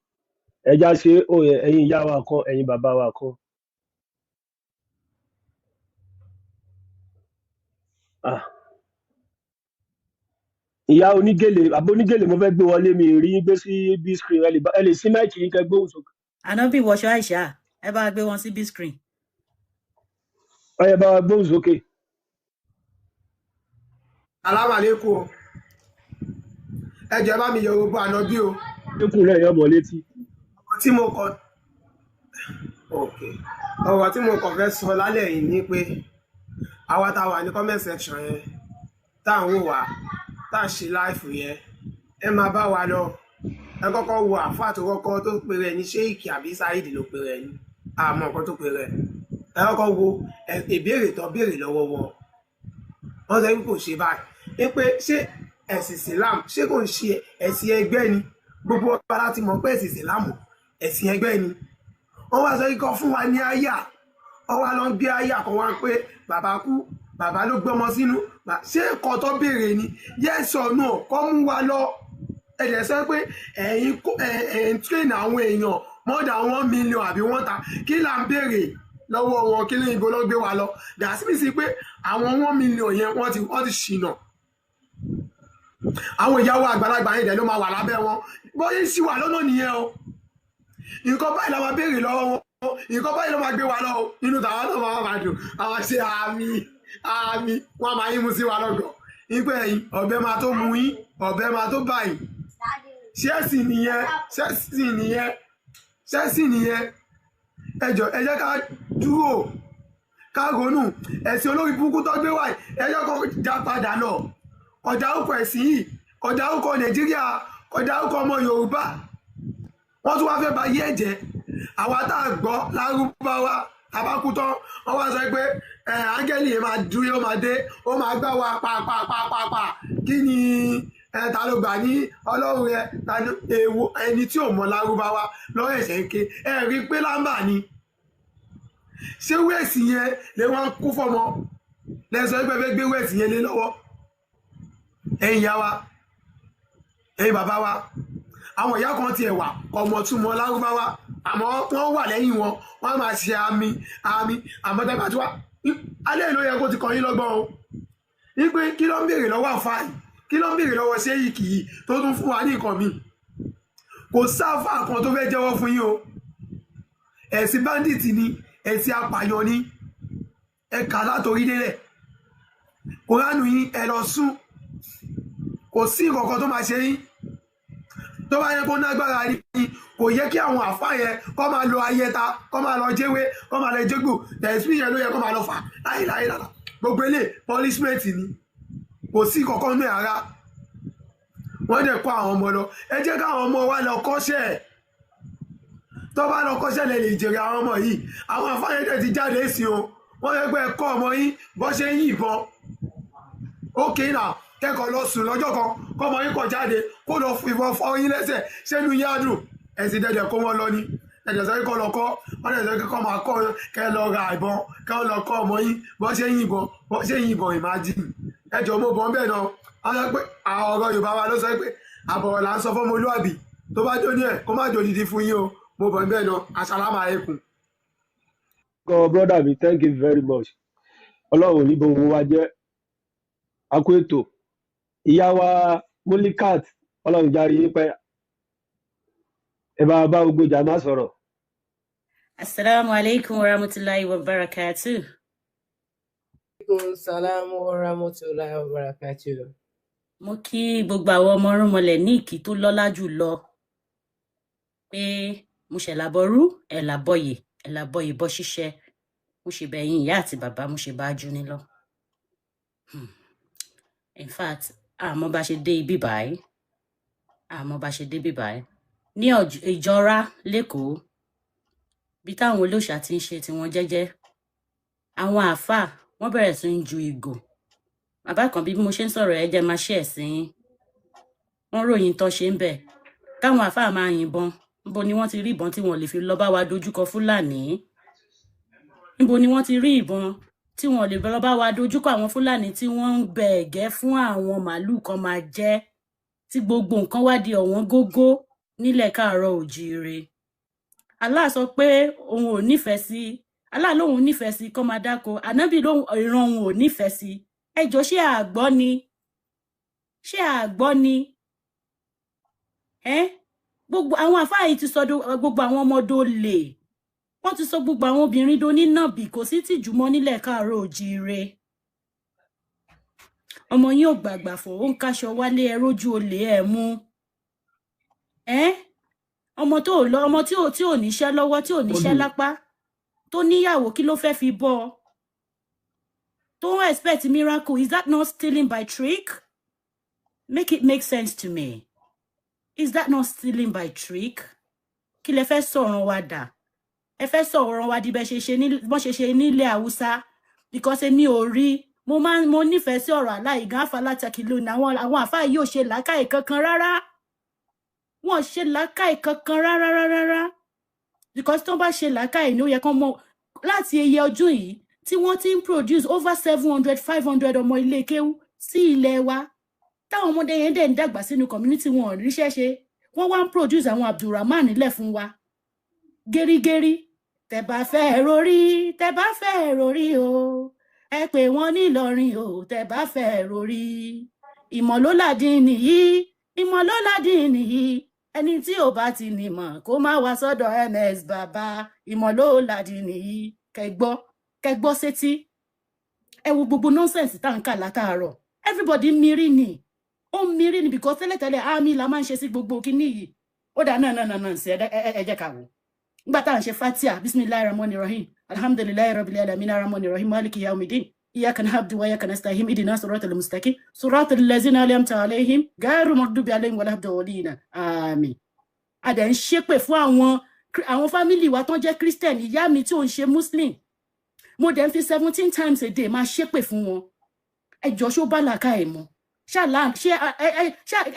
ẹja ṣe òye ẹ̀yin ìyá wa kan ẹ̀yin bàbá wa kan. Ah. ìyá onígèlè àbó onígèlè mo fẹ́ gbé wọlé mi rí gbé sí bí screen ẹ lè sí máìkì yín kẹ́ gbóhùn sókè. Ànábì wọṣọ Àìṣà ẹ bá gbé wọn sí big screen. ọyẹ bá wa gbóhùn sókè. alámàlékún ẹ jẹ́ bá mi yọ gbogbo Ànábì o. lẹkùn rẹ yọmọ létí. ọ̀rọ̀ tí mo kàn fẹ́ sọ lálẹ́ yìí ni pé àwa tá a wà ní comment section yẹn tá à ń wò wá tá à ń ṣe láìfù yẹn ẹ máa bá wa lọ ẹ kọ́kọ́ wo àfáà tó kọ́kọ́ tó pe rẹ̀ ní ṣéìkì àbí Saheed ló pe rẹ̀ ní àmọ́ nǹkan tó pe rẹ̀ ẹ kọ́kọ́ wo ìbéèrè tó béèrè lọ́wọ́ wọn wọ́n sọ pé kò ṣe báyìí pé ṣé ẹ̀sìn Islam ṣé kò ń ṣe ẹ̀sìn ẹgbẹ́ ni gbogbo ọba láti mọ̀ pé ẹ̀sìn Islam ẹ̀sìn ẹgbẹ́ ni wọ́n wá sọ ikọ̀ fún wa ní àyà wọ́n wá lọ ń gbé àyà kan wá pé bàbá kú bàbá ló gbọ́mọ sínú ṣé ẹ̀kọ́ tó béèrè ni yes or no kọ́ mú wa lọ ẹ̀jẹ̀ sọ pé ẹ̀yin train àwọn èèyàn more than 1 million àbí wọ́n ta kí là ń béèrè lọ́wọ́ wọn kí ní ibo ló gbé wa lọ dàsíbí sí pé àwọn 1 million yẹn wọ́n ti ṣìnà àwọn ìyàwó àgbàlagbà yẹn dẹ̀ ló máa wà lábẹ́ wọn bóyá sì wà lọ́nà nìyẹn o nǹkan báyìí la máa béèrè lọ́wọ́ wọn nǹkan báyìí ló máa gbé wa lọ inú tàwa náà máa dùn àwọn ṣe àmì wọn máa yín mú sí wa lọ́gọ̀ nígbà ẹ̀yìn ọ̀bẹ máa tó mú yín ọ̀bẹ máa tó bá yín ṣẹ́ẹ̀sì nìyẹn ẹjọ́ ẹ jẹ́ ká dúró ká ronú ẹ̀sìn olórí burúkú tó gbé wáyé ẹ jẹ́ kó já padà lọ ọjà òkò ẹ̀sìn yìí ọjà òkò Nàìjíríà ọjà òkò ọmọ Yorùbá wọ́n tún wá fẹ́ ba yé ẹ̀jẹ̀ àwa tá a gbọ́ lárúbáwá abákútọ́ wọ́n wá sọ pé áńgẹ́lì yẹn máa dúró ó máa dé ó máa gbá wa pàápàá kí ni ta ló gbà ní Ọlọ́run yẹn ta ni èèwọ ẹni tí ò mọ lárúbáwá lọ́wọ́ ẹ̀sẹ̀ ń ké ẹ rí i pé lámbà ni ṣé wẹ́ẹ̀sì yẹn lè wọ́n kú fọmọ lẹ́sọ̀ pé fẹ́ gbé wẹ́ẹ̀sì yẹn lé lọ́wọ́ ẹ̀yin ìyá wa ẹ̀yin bàbá wa àwọn ìyá kan tiẹ̀ wà ọmọ túmọ̀ lárúbáwá àmọ́ wọ́n wà lẹ́yìn wọn wọ́n máa ṣe àmì àmọ́ tẹ́gbà tí wá alẹ́ ìlú yẹ kó ti kàn yín lọ́gbọ́n o wípé kí ló ń béèrè lọ́wọ́ àfáà yìí kí ló ń béèrè lọ́wọ́ ṣéyìkì yìí tó tún fún wa ní nǹkan mi kò sáfà kan tó fẹ́ jẹ́wọ́ fún yín o ẹ̀sìn báńdíìtì ni ẹ̀sìn apààyàn ni ẹ̀ka látòrí délẹ̀ kòránù yín ẹ lọ sún kò sí nǹkan kan tó máa ṣe yín tó bá yẹ kó nágbára rí kò yẹ kí àwọn àfáà yẹn kó máa lo ayẹta kó máa lọ jẹ́wé kó máa lọ jẹ́gbò tẹ̀sí yẹn ló yẹ kó máa lọ fà láìláì lára gbogbo ilé punishment ni kò sí kankan ní ara wọ́n dẹ̀ kó àwọn ọmọ lọ ẹ jẹ́ káwọn ọmọ wa lọ kọ́ṣẹ́ tó bá lọ kọ́ṣẹ́ lè jèrè àwọn ọmọ yìí àwọn àfáà yẹn dẹ̀ ti jáde sí o wọ́n yẹ pé ẹ̀kọ́ ọmọ yín bọ́ ṣe ń yìnbọn ókè náà kẹ́kọ̀ọ́ lọ sùn lọ́jọ́ kan kọ́mọ yín kọ̀ jáde kó lọ ìbọn fọ́ yín lẹ́sẹ̀ ṣẹ́nu yín á dùn ẹ̀sìn dẹ̀dẹ̀ kó wọ́n lọ ní ẹ̀dẹ̀ sọ kọ́ lọ kọ́ wọ́n dẹ̀ sọ kọ́ máa kọ́ kẹ́ lọ ra ìbọn kẹ́ lọ kọ́ ọmọ yín bọ́ ṣe yìnbọn imagine ẹjọ́ mo bọ̀ ń bẹ̀ náà wọ́n sọ pé àwọn ọ̀rọ̀ Yorùbá wa ló sọ pé àbọ̀rọ̀ là ń sọ fọ́mọlúàbí tó bá jó ní ẹ̀ kó má dòdìdí fún yín o mo bọ̀ ń bẹ̀ náà assalamu alaikum. God brother mi thank you very much ọlọ́run ní gbogbo wa jẹ́ akó ètò ìyá wa Mulikat ọlọ́run járe yín pẹ́ ẹ bá gbogbo jàmá sọ̀rọ̀. Assalamu alaikum warahmatullahi wabarakatuh. Salaam wa rahmatullahi wa barakatuh. mo kí gbogbo àwọn ọmọ rúnmọlẹ̀ ní ìkí tó lọ́lá jù lọ pé mo ṣe làbọrú ẹ̀ làbọyè ẹ̀ làbọyè bọ́ ṣíṣẹ́ mo ṣe bẹ̀yìn ìyá àti bàbá mo ṣe bá jú ní lọ. In fact àmọ́ bá ṣe dé ibí báyìí àmọ́ bá ṣe dé ibí báyìí ní ìjọra lẹ́kọ̀ọ́ bí táwọn olóòṣà ti ń ṣe tiwọn jẹ́jẹ́ àwọn àáfàá wọ́n bẹ̀rẹ̀ sí ń ju ìgò bàbá kan bí mo ṣe ń sọ̀rọ̀ ẹ jẹ́ máa ṣe ẹ̀sìn yín wọ́n ròyìn tó ṣe ń bẹ̀ káwọn àáfàá máa yìnbọn níbo ni wọ́n ti rí ìbọn tí wọ́n lè fi lọ bá wa dojúkọ fúlàní níbo ni wọ́n ti rí ìbọn tí wọ́n lè lọ bá wa dojúkọ àwọn fúlàní tí wọ́n ń bẹ ẹ̀gẹ́ fún àwọn màálùú kan máa jẹ tí gbogbo nǹkan wá di ọ̀wọ́n gógó nílẹ̀ káàárọ̀ òjíire Allah sọ pé òun ò nífẹ̀ẹ́ sí Allah lóun nífẹ̀ẹ́ sí kó máa dáko ànábì lóun ìran òun ò nífẹ̀ẹ́ sí ẹjọ́ ṣé àgbọ́ ni gbogbo àwọn àfáà yìí ti sọ gbogbo àwọn ọmọdé olè wọ́n ti sọ gbogbo àwọn obìnrin do nínàbì kò sí tìjú mọ́ nílẹ̀ káàárọ̀ òjíire ọmọ yín ò gbàgbàfọ̀ ó ń káṣọ wálé ẹ rójú olè ẹ mú ọmọ tí ò níṣẹ́ lọ́wọ́ tí ò níṣẹ́ lápá tó níyàwó kí ló fẹ́ fi bọ́ ọ don't expect miracle. Is that not stealing by trick? Make it make sense to me. Is that not stealing by trick? Kí lẹ fẹ́ sọ̀rọ̀ wa dà? Ẹ fẹ́ sọ̀rọ̀ wa di bọ́n ṣe ṣe nílẹ̀ Haúsá because èmi ò rí mo nífẹ̀ẹ́ sí ọ̀rọ̀ aláìgán àfàlátàkì lónìí àwọn àfáà yìí ò ṣe làákàyè kankan rárá. Wọ́n ṣe làákàyè kankan rárá because tó bá ṣe làákàyè ni ó yẹ kán mọ̀ láti iye ọdún yìí tí wọ́n ti ń produce over 700-500 ọmọ ilé kéwú sí ilẹ̀ wa táwọn ọmọdé yẹn dẹ̀ ń dàgbà sínú community wọn ò ríṣẹ́ ṣe wọ́n wá ń produce àwọn Abdulrahman nílẹ̀ fún wa gẹ́rígẹ́rí tẹ́ bá fẹ́ rórí o ẹ pè wọ́n nílọrin o tẹ́ bá fẹ́ rórí ìmọ̀lóládín nìyí ẹni tí ò bá ti nímọ̀ kó má wá sọ́dọ̀ MS bàbá ìmọ̀lóládín nìyí kẹgbọ́ sétí ẹ wo gbogbo nonsense tá ń kà látàárọ̀ everybody miri ni because tẹ́lẹ̀tẹ́lẹ̀ àmì la máa ń ṣe sí gbogbo kíní yìí ó dà náà sí ẹ jẹ́ ká wò nígbà tá à ń ṣe fatia bismillahir rahmanir rahim alhamdulillahi rabbil alamin arrahmanir rahim maliki yawmiddin iyyaka na'budu wa iyyaka nasta'in ihdina siratal mustaqim siratal ladzina an'amta alaihim ghayril maghdubi alaihim waladdallin àmín a dẹ̀ ń ṣépè fún àwọn family wa tán jẹ́ Christian ìyá mi tí ò ń ṣe Muslim mo dẹ̀ ń fi 17 times a day máa ṣépè fún wọn ẹjọ́ ṣó bá làákà ẹ̀ mọ́ ṣé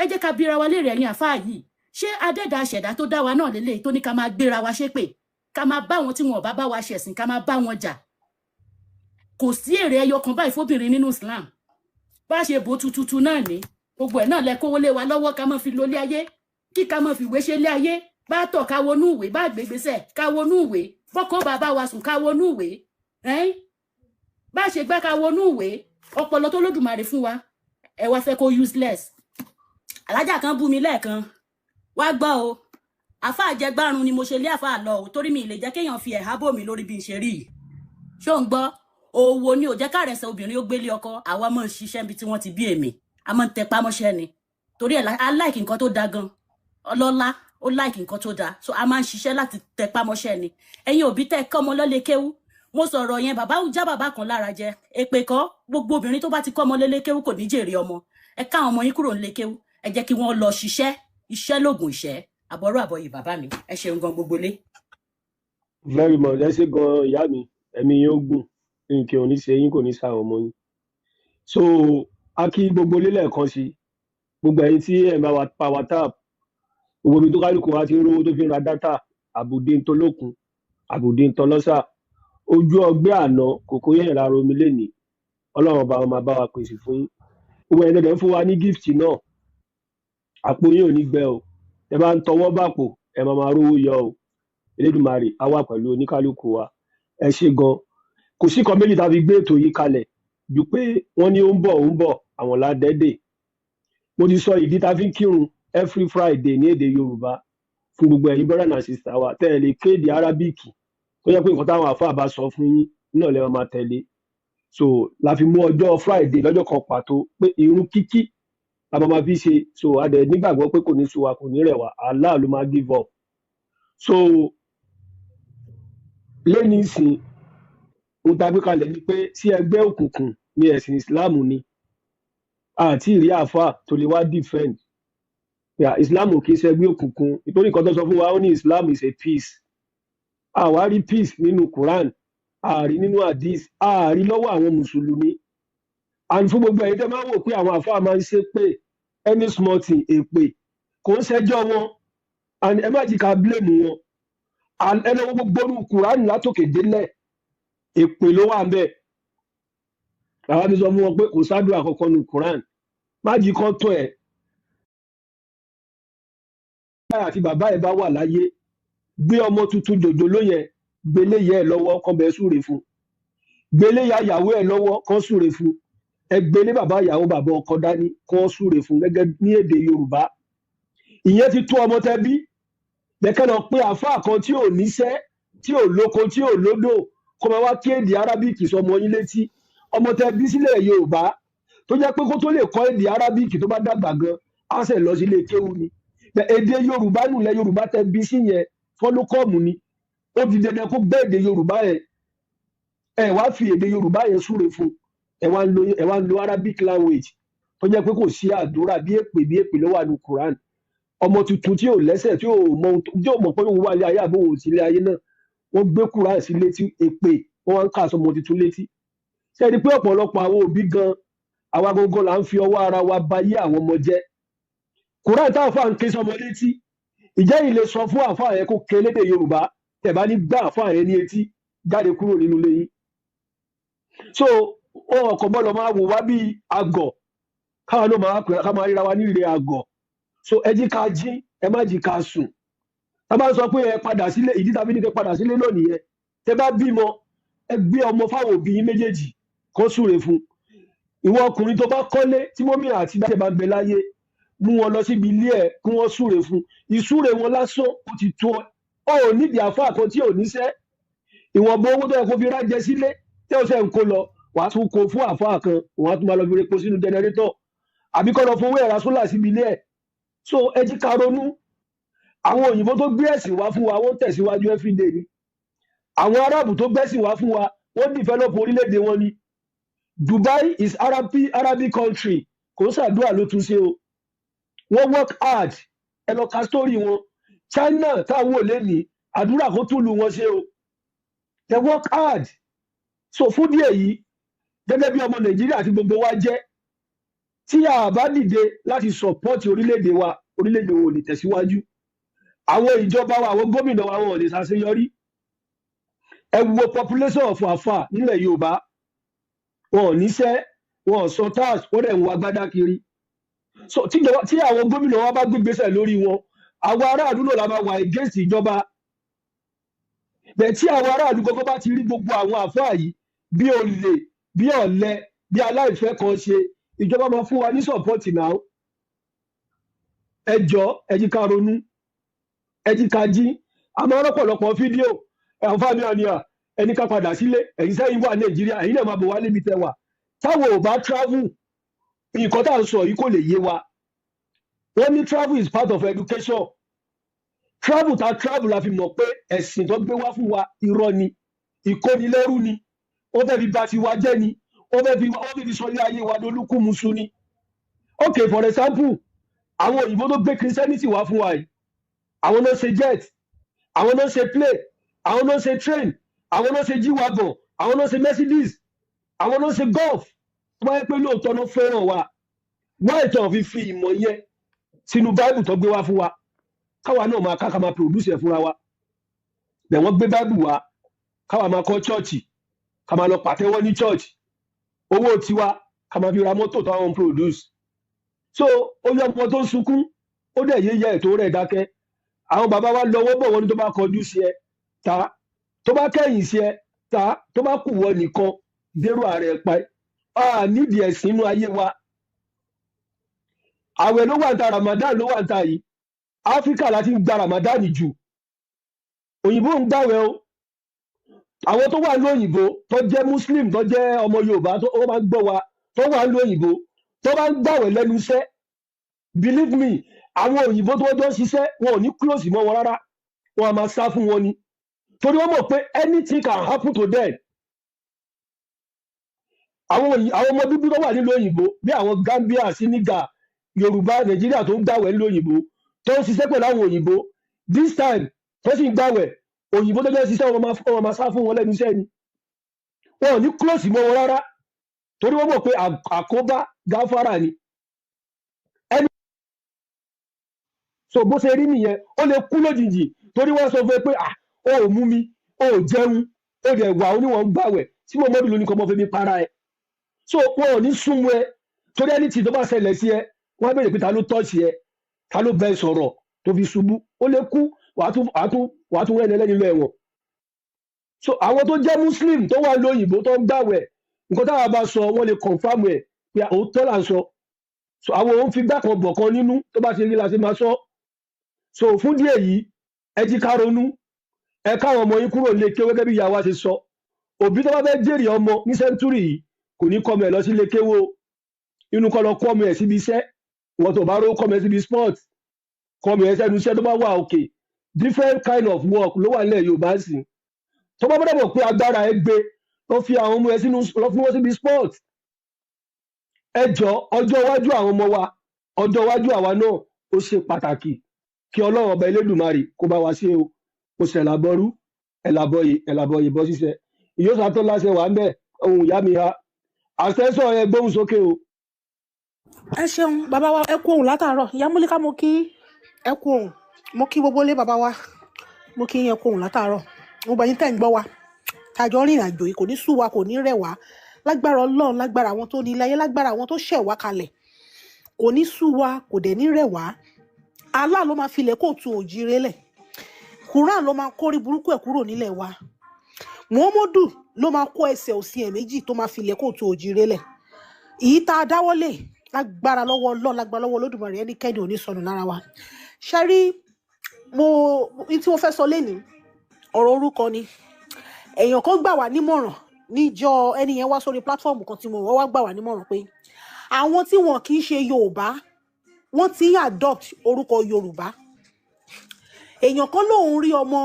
ẹ jẹ́ ká bíra wa léèrè ẹ̀yin àfáà yìí ṣé adẹ́dà àṣẹ̀dá tó dá wa náà lélẹ̀ tó ní ká máa gbéra wa ṣépè ká máa bá wọn tí wọn ò bá wa ṣẹ̀sìn ká máa bá wọn jà kò sí èrè ẹyọ kan báyìí fóbìnrin nínú Islam bá ṣe bò tututu náà ní gbogbo ẹ̀ náà lẹ kówó lé wa lọ́wọ́ ká máa fi lólé ayé kí ká máa fi ìwé ṣe lé ayé bá tọ̀ ká wọnú ìwé bá gbégbèsè ká wọnú ìwé bọ́kọ́ bàbá wa sùn ká wọnú ìwé bá ṣe gbá ká wọnú ìwé ọpọlọ tó lódùmarè fún wa ẹ wá fẹ́ kó useless alájà kan bú mi lẹ́ẹ̀kan wá gbọ́ o àfáà jẹgbárun ni mo ṣe lé àfáà lọ torí mi lè jẹ́ kéèyàn fi ẹ̀há bò mí lórí bí n ṣe rí ṣó ń gbọ́ owó ni ò jẹ́ kárẹ̀sẹ̀ obìnrin ó gbélé ọkọ àwa máa ń ṣiṣẹ́ bí tí wọ́n ti bí èmi a máa ń tẹpá mọ́ṣẹ́ ni torí ẹ̀ a like nǹkan tó da gan ọlọ́lá ó like nǹkan tó da so a máa ń ṣiṣẹ́ láti tẹpá mọ́ṣẹ́ ni ẹ̀yin òbí tẹ́ kọ́ ọmọ lọ́lé kéwú mo sọ̀rọ̀ yẹn bàbá já bàbá kan lára jẹ èpè kọ́ gbogbo obìnrin tó bá ti kọ́ ọmọ lélé kéwú kò ní jèrè ọmọ ẹ ká àwọn ọmọ yín kúrò nílé kéwú ẹ jẹ́ kí wọ́n lọ ṣiṣẹ́ iṣẹ́ lóògùn ìṣẹ́ àbọ̀rọ̀ àbọ̀yì bàbá mi ẹ ṣeun gan gbogbo lé. very much ẹ ṣe gan ìyá mi ẹ̀mí yín ó gùn nǹkan ò ní ṣe yín kò ní ṣàwọn ọmọ yín so a kí gbogbo lílẹ̀ kan sí gbogbo ẹ̀yin tí ẹ̀ máa pa WhatsApp gbogbo ibi tó kálukú wa ti ń rówó tó fi ń ra dátà àbùdé ń tolókun àbùdé ń tọlọ́sà ojú ọgbẹ́ àná kòkó yẹn ra romi lénìí ọlọ́run ọba máa bá wa pèsè fún yín gbogbo ẹni dẹ̀ fún wa ní gift náà àpò yín ò ní gbẹ o ẹ bá ń tọwọ́ bàpò ẹ máa rówó yọ o Elédùmarè á wà pẹ̀lú oníkálukú wa ẹ ṣe gan kò sí kan méjì tá a fi gbé ètò yìí kalẹ̀ ju pé wọ́n ní ó ń bọ̀ àwọn ládẹ́dẹ̀ mo ti sọ ìdí tá a fi ń kírun every Friday ní èdè Yorùbá fún gbogbo ẹ̀yin brother and sister wa tẹ́ ẹ lè kéde Árábíkì tó yẹ pé nǹkan táwọn àfáà bá sọ fún yín náà lè máa tẹ̀lé so la fi mú ọjọ́ Friday lọ́jọ́ kan pàtó pé irun kíkí a máa fi ṣe so a dẹ̀ nígbàgbọ́ pé kò ní sú wa kò ní rẹ̀ wá Allah ló máa give up so lẹ́ni ìsìn ohun tá a gbé kalẹ̀ ni pé sí ẹgbẹ́ òkùnkùn ní ẹ̀sìn Islam ni àti ìrí àáfà tó lè wá defend Islam kì í ṣẹgbẹ́ òkùnkùn nítorí nǹkan tó sọ fún wa ó ní Islam is a peace àwa rí peace nínú Quran ààrí nínú hadith ààrí lọ́wọ́ àwọn mùsùlùmí and fún gbogbo ẹ̀yin tẹ́ máa ń wò pé àwọn àfáà máa ń ṣe pé any small thing èpè kò ń ṣẹjọ́ wọn and ẹ má jì ká blame wọn and ẹ lọ́wọ́ gbogbo orú Quran látòkè délẹ̀ èpè ló wà ń bẹ̀ àwọn àti sọ fún wọn pé kò sádùn àkọ́kọ́ ní Quran má jì kán tó ẹ̀ àti bàbá ẹ̀ bá wà láyé gbé ọmọ tuntun jòjòló yẹn gbélé yẹ ẹ lọ́wọ́ kán bẹ súre fún gbélé ya ìyàwó ẹ lọ́wọ́ kán súre fún ẹ gbélé bàbá ìyàwó bàbá ọkọ dání kán súre fún gẹ́gẹ́ ní èdè Yorùbá ìyẹn ti tó ọmọ tẹ bí bẹkẹ lọ pé àáfàá kan tí ò níṣẹ́ tí ò lóko tí ò lódò kó máa wá kí èdè arábíkì sọmọ yín létí ọmọ tẹ bí sílẹ̀ Yorùbá tó jẹ́ pé kó tó lè kọ́ èdè arábíkì tó bá dàgbà gan á ṣe lọ sílé kéwú ni èdè Yorùbá nùlẹ̀ Yorùbá tẹ bí sí yẹn fọlùkọọmù ni ó di dandan kó gbọ́ èdè Yorùbá yẹn ẹ wá fi èdè Yorùbá yẹn súre fún ẹ wá ń lo Arabic language tó jẹ́ pé kò sí àdúrà bí èpè ló wà ní Quran ọmọ tuntun tí ò lẹ́sẹ̀ tí ò mọ̀ pé òun wà lé ayé àbòwò sílé ayé náà wọ́n gbé Quran sí létí èpè wọ́n wá ń kà sọmọ tuntun létí ṣe é di pé ọ̀pọ̀lọpọ̀ àwọn òbí gan àwa gangan là ń fi ọwọ́ ara wa bayé àwọn ọmọ jẹ́ Quran táwọn fà ń ké sọmọ létí ìjẹ́ yìí lè sọ fún àfáà yẹn kó ké lédè Yorùbá tẹ̀bá ní gbá àfáà yẹn ní etí jáde kúrò nínú ilé yín so ọkọ̀ bọ́ọ̀lù máa wò wá bíi àgọ̀ káwọn náà máa pè ká máa ríra wa ní ìrè àgọ̀ so ẹ jí ká jí ẹ má jí ká sùn tá bá sọ pé ẹ padà sílé ìdí tàbí ní kẹ padà sílé lónìí yẹn tẹ bá bímọ ẹ gbé ọmọ fáwọn òbí yín méjèèjì kó súre fún ìwọ ọkùnrin tó bá kọ́lé tí mọ́mí àti dájẹ́ bá ń bẹ láyé mú wọn lọ síbi ilé ẹ kí wọ́n súre fún ìsúre wọn lásán ó ti tó ó nídìí àfáà kan tí ò níṣẹ́ ìwọ̀nba owó tó yẹ kó fi rájẹ sílé tí ó ṣe ń kó lọ wàá tún kó fún àfáà kan wàá tún máa lọ fi repo sínú jẹnẹrétọ̀ àbí kọ́ lọ fowó ẹ̀rá sólà síbi ilé ẹ̀ so ẹ jí ká ronú àwọn òyìnbó tó gbé ẹ̀sìn wá fún wa wọ́n tẹ̀síwájú everyday ni àwọn arábù tó gbẹ́sìn wá fún wa wọ́n develop orílẹ̀-èdè wọn ni Dubai is Arabic country kò ń ṣàdúrà ló tún ṣe o wọ́n work hard ẹ lọ ka story wọn China táwọn ò lè ní àdúrà kó tún lu wọn ṣe o they work hard so fún díẹ̀ yìí gẹ́gẹ́ bí ọmọ Nàìjíríà àti gbogbo wa jẹ́ tí a bá dìde láti support orílẹ̀-èdè wa orílẹ̀-èdè wo lè tẹ̀síwájú àwọn ìjọba wa àwọn gómìnà wa wọn ò lè ṣàṣeyọrí ẹ wo population of àfà nílẹ̀ Yorùbá wọn ò níṣẹ́ wọn ò sọ tax wọ́n dẹ̀ ń wá gbádá kiri so tí àwọn gómìnà wa bá gbégbésẹ̀ lórí wọn àwọn aráàlú náà la máa wà against ìjọba bẹ́ẹ̀ tí àwọn aráàlú gbogbo bá ti rí gbogbo àwọn àfáà yìí bí olè bí ọ̀lẹ bí aláìfẹ́ kan ṣe ìjọba máa fún wa ní sọpọ́tì náà ẹ jọ̀ọ́ ẹ jí ká ronú ẹ jí ká jí àmọ́ ọ̀pọ̀lọpọ̀ fídíò àǹfààní àníyà ẹni ká padà sílé ẹ̀yin sẹ́yìn wà Nàìjíríà ẹ̀yin náà máa bọ̀ wá níbi tẹ́ wà táwọn ò bá travel nǹkan tá à ń sọ yìí kò lè yé wa wọ́n ní travel is part of education travel la fi mọ̀ pé ẹ̀sìn tó gbé wá fún wa irọ́ ni ìkónilẹ́rú ni ó fẹ́ fi bà tiwa jẹ́ ni ó fẹ́ fi sọ ilé ayé wa lólúkúmuṣu ni okay for example àwọn òyìnbó tó gbé Christianity wá fún wa yìí àwọn náà ṣe jet àwọn náà ṣe plane àwọn náà ṣe train àwọn náà ṣe G-Wagon àwọn náà ṣe Mercedes àwọn náà ṣe golf tó bá yẹ pé lóòótọ́ ló fẹ́ràn wa wọ́n ìtàn fi ìmọ̀ yẹn sínú Bible tó gbé wá fún wa káwa náà máa ká máa produce ẹ̀ fúnra wa bẹ̀ wọ́n gbé Bible wá káwa máa kọ́ chọ́ọ̀chì ká máa lọ pàtẹ́wọ́ ní church owó tiwa ká máa fi ra mọ́tò táwọn produce so ó yọ ọmọ tó ń sunkún ó dẹ̀ yéyẹ ètò rẹ̀ dákẹ́ àwọn bàbá wa lọ́wọ́ bọ̀ wọ́n ní tó bá kọjú sí ẹ ta tó bá kẹ́yìn sí ẹ ta tó bá kù wọ nìkan dérò ààrẹ pa á nídìí ẹ̀sìn inú ayé wa àwẹ̀ ló wà ń ta Ramadan ló wà ń ta yìí Áfíríkà láti ń gba Ramadan jù òyìnbó ń gbàwẹ̀ o àwọn tó wà ní òyìnbó tó jẹ́ Muslim tó jẹ́ ọmọ Yorùbá tó máa ń gbọ́ wa tó wà ní òyìnbó tó bá ń gbàwẹ̀ lẹ́nu iṣẹ́ believe me àwọn òyìnbó tó jọ ń ṣiṣẹ́ wọn ò ní close mọ́ wọn rárá wọn a máa sá fún wọn ni torí wọ́n mọ̀ pé anything can happen to them. Àwọn ọmọ bíbí tó wà nílùú òyìnbó bí àwọn Gambia Senegal Yorùbá Nàìjíríà tó ń gbàwẹ̀ nílùú òyìnbó tó ń ṣiṣẹ́ pẹ̀lú àwọn òyìnbó this time tó sì ń gbàwẹ̀ òyìnbó tó jẹ́ ṣiṣẹ́ wọn máa sá fún wọn lẹ́nu iṣẹ́ ni wọn ò ní close mọ́ wọn rárá torí wọ́n mọ̀ pé àkóbá gáfárà ni ẹni so bó ṣe rí nìyẹn ó lè kú lójijì torí wọ́n sọ fún ẹ pé ó ò mú mi ó ò jẹun ó dẹ̀ wà ó ní wọ́n ń gbàwẹ̀ tí mo mọ́bìlì oníkan mọ́ fẹ́ mi para ẹ so wọn ò ní súnmọ́ ẹ torí ẹni tí tó bá ṣẹlẹ̀ sí ẹ wọ́n á béèrè pé ta ló tọ́ọ̀ṣì ẹ ta ló bẹ́ẹ̀ sọ̀rọ̀ tó fi ṣubú ó lè kú wàá tún rẹ́ni ẹlẹ́ni lọ ẹ̀wọ̀n so àwọn tó jẹ́ Muslim tó wà lóyìnbó tó ń gbàwẹ̀ nǹkan táwa bá sọ wọ́n lè confam ẹ̀ pé òótọ́ là ń sọ so àwọn òun fi gbàkan bọ̀kan nínú tó bá ṣe rí la ṣe máa sọ so fún díẹ̀ yìí ẹ jí ká ronú ẹ káwọn ọmọ yín kúrò lé kéwé gẹ́gẹ́ bí ìyá wa ṣe sọ òbí tó bá fẹ́ jèrè ọmọ ní sẹ́ńtúrì yìí kò ní kọ́ ọmọ ẹ̀ lọ sí ilé kéwó inú kọ́ lọ kọ́ ọmọ ẹ̀ síbi iṣẹ́ ìwọ́n tó bá ró kọ́ ọmọ ẹ̀ síbi sport kọ́ ọmọ ẹ̀ sẹ́nu iṣẹ́ tó bá wà òkè different kind of work ló wà nílẹ̀ Yorùbá sí tó bá bọ́dọ̀ mọ̀ pé agbára ẹ gbé lọ fi àwọn ọmọ ẹ sínú lọ fún wọn síbi sport ẹ jọ ọjọ́ iwájú àwọn ọmọ wa ọjọ́ iwájú àwa náà ó ṣe pàtàkì kí Ọlọ́run ọba Elédùmarè kó bá wa ṣe o kò sì ẹ̀làbọ̀rú ẹ̀làbọ̀yè bọ́ ṣiṣẹ́ ìyóòsà tó láṣẹ wà ń bẹ̀ ohun ìyá mi ha àṣẹ́sọ̀ ẹ gbóhùn sókè o. ẹ ṣeun bàbá wa ẹ kú òun látàárọ̀ ìyá Múlíkà mo kí ẹ kú òun mo kí gbogbo ilé bàbá wa mo kí yín ẹ kú òun látàárọ̀ gbogbo ẹ̀yin tẹ́ ń gbọ́ wa tàjọ rìnrìn àjò yìí kò ní sú wa kò ní rẹ̀ wá lágbára Ọlọ́run lágbára àwọn tó ní ilé ayé lágbára àwọn tó ṣẹ̀ wá kalẹ̀ kò ní sú wa kò dẹ̀ ní rẹ̀ wá Allah ló máa filẹ̀ kóòtù òjìrè lẹ̀ Quran ló máa kórí burúkú ẹ̀ kúrò nílẹ̀ wa Muhammadu ló máa kó ẹsẹ̀ òsì ẹ̀ méjì tó máa filẹ̀ kóòtù òjìrè lẹ̀ èyí tá a dáwọ́lé lágbára lọ́wọ́ Ọlọ́run lágbára lọ́wọ́ Olódùmarè ẹnikẹ́ni ò ní sọnù lára wa ṣe rí tí mo fẹ́ sọ lénìí ọ̀rọ̀ orúkọ ni èèyàn kan gbà wá nímọ̀ràn níjọ́ ẹni yẹn wá sórí plátífọ́ọ̀mù kan tí mo wá gbà wá nímọ̀ràn pé àwọn tí wọn kì í ṣe Yorùbá wọ́n ti adopt orúkọ Yorùbá èèyàn kan lòun rí ọmọ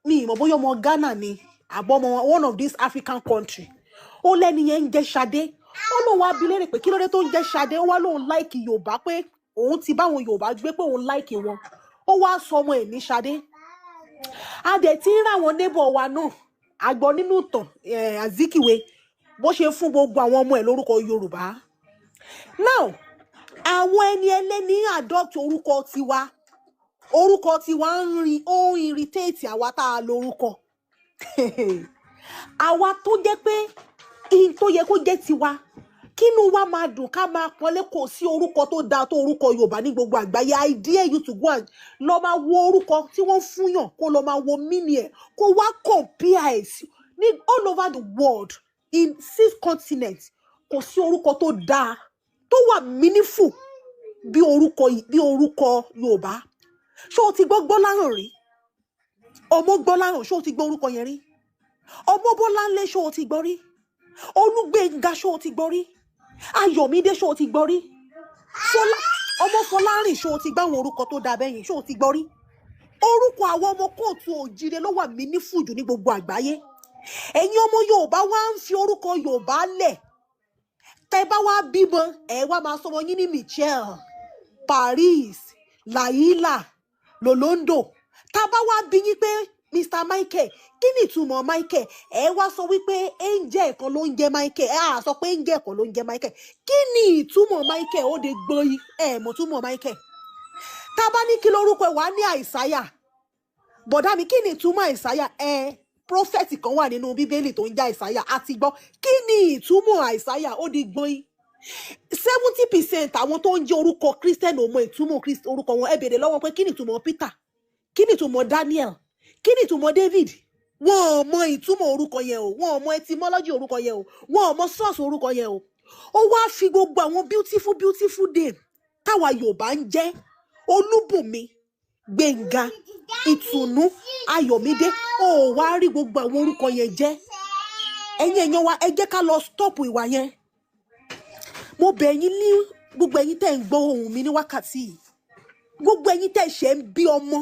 mi ìmọ̀ bóyá ọmọ Ghana ni àbọ̀mọ one of these African country ó lẹ́ni yẹn ń jẹ́ Ṣadé ó lóun wá bi léèrè pé kí ló dé tó ń jẹ́ Ṣadé ó wá lóun láìkì Yorùbá pé òun ti báwọn Yorùbá gbé pé òun láìkì wọn ó wá sọ ọmọ ẹ̀ ní Ṣadé a dẹ̀ ti ń ráwọn neighbor wa náà àgbọ̀ nínú ìtàn Azikiwe bó ṣe fún gbogbo àwọn ọmọ ẹ̀ lórúkọ Yorùbá now àwọn ẹni ẹlẹ́ni adopt orúkọ tiwa ń irritate àwa tá a lórúkọ àwa tó jẹ́ pé in tó yẹ kó jẹ́ tiwa kínú wa máa dùn ká máa pọ́nlé kò sí orúkọ tó dáa tó orúkọ Yorùbá ní gbogbo àgbáyé I dare you to go and lọ máa wo orúkọ tí wọ́n fún yàn kó lọ máa wo mini ẹ̀ kó wá compare ní all over the world in 6 continents kò sí orúkọ tó dáa tó wà meaningful bí orúkọ Yorùbá ṣé o ti gbọ́ Gbọ́láhàn rí ọmọ Gbọ́láhàn ṣé o ti gbọ́ orúkọ yẹn rí ọmọ Bọ́láńlé ṣé o ti gbọ́ rí Olúgbénga ṣé o ti gbọ́ rí Ayọ̀mídé ṣé o ti gbọ́ rí ọmọ Fọlárìn ṣé o ti gbọ́ àwọn orúkọ tó dáa bẹ́yìn ṣé o ti gbọ́ rí orúkọ àwọn ọmọ kóòtù òjìrè ló wà meaningful jù ní gbogbo àgbáyé ẹ̀yin ọmọ Yorùbá wá ń fi orúkọ Yorùbá lẹ̀ tẹ́ bá wá bímọ ẹ wá máa sọmọ yín ní Michelle Paris Laila Lolondo tá bá wá bí yín pé Mr. Michael kí ni ìtumọ̀ Michael ẹ wá sọ wípé angel kan ló ń jẹ́ Michael ẹ á sọ pé angel kan ló ń jẹ́ Michael kí ni ìtumọ̀ Michael ó de gbóyí ẹ mọ̀ túmọ̀ Michael tá bá ní kí lórúkọ ẹ wá ní àìsáyà bọ̀dá mi kí ni ìtumọ̀ àìsáyà prophet kan wà nínú Bíbélì tó ń jẹ́ àìsáyà àti gbọ́ kí ni ìtumọ̀ àìsáyà ó de gbóyí 70% àwọn tó ń jẹ́ orúkọ Christian ò mọ ìtumọ̀ orúkọ wọn ẹ bèrè lọ́wọ́ pé kí ni ìtumọ̀ Peter kí ni ìtumọ̀ Daniel kí ni ìtumọ̀ David wọn ò mọ ìtumọ̀ orúkọ yẹn o wọn ò mọ etymology orúkọ yẹn o wọn ò mọ source orúkọ yẹn o ó wá fi gbogbo àwọn beautiful name táwa Yorùbá ń jẹ́ Olúbùnmi Gbénga Ìtùnú Ayọ̀mídé ó wá rí gbogbo àwọn orúkọ yẹn jẹ́ ẹ̀yin èèyàn wa ẹ jẹ́ ká lọ stop ìwà yẹn mo bẹ̀ yín ní gbogbo ẹ̀yin tẹ́ ń gbọ́ ohùn mi ní wákàtí yìí, gbogbo ẹ̀yin tẹ́ ṣe ń bí ọmọ,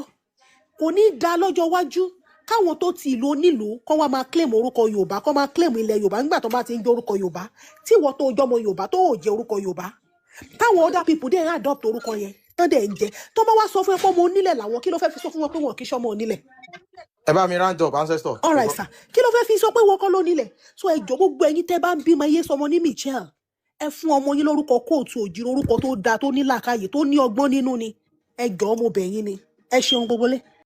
kò ní í da lọ́jọ́ iwájú káwọn tó ti ìlú onílùú kọ́ wá máa claim orúkọ Yorùbá, kọ́ máa claim ilẹ̀ Yorùbá nígbà tó bá ti ń jẹ́ orúkọ Yorùbá, tí ìwọ tó jọmọ Yorùbá tó ò jẹ́ orúkọ Yorùbá, táwọn other people dẹ̀ adopt orúkọ yẹn tán dẹ̀ ń jẹ, tó bá wá sọ fún ẹ pé ọmọ onílẹ̀ làwọn, kí ló fẹ́ fi sọ fún wọn pé wọn kì í ṣọmọ onílẹ̀? ẹ bá mi round up ancestor. All right sir, kí ló fẹ́ fi sọ pé wọn kọ́ ló nílẹ̀? So ẹ jọ gbogbo ẹ̀yin tẹ́ bá ń bímọ iye sọmọ ní Michelle, ẹ fún ọmọ yín lórúkọ kóòtù òjìrò, orúkọ tó dáa, tó ní làákàyè, tó ní ọgbọ́n nínú ni. Ẹ jọ ọmọ bẹ̀yìn ni. Ẹ ṣeun gbogbo lé.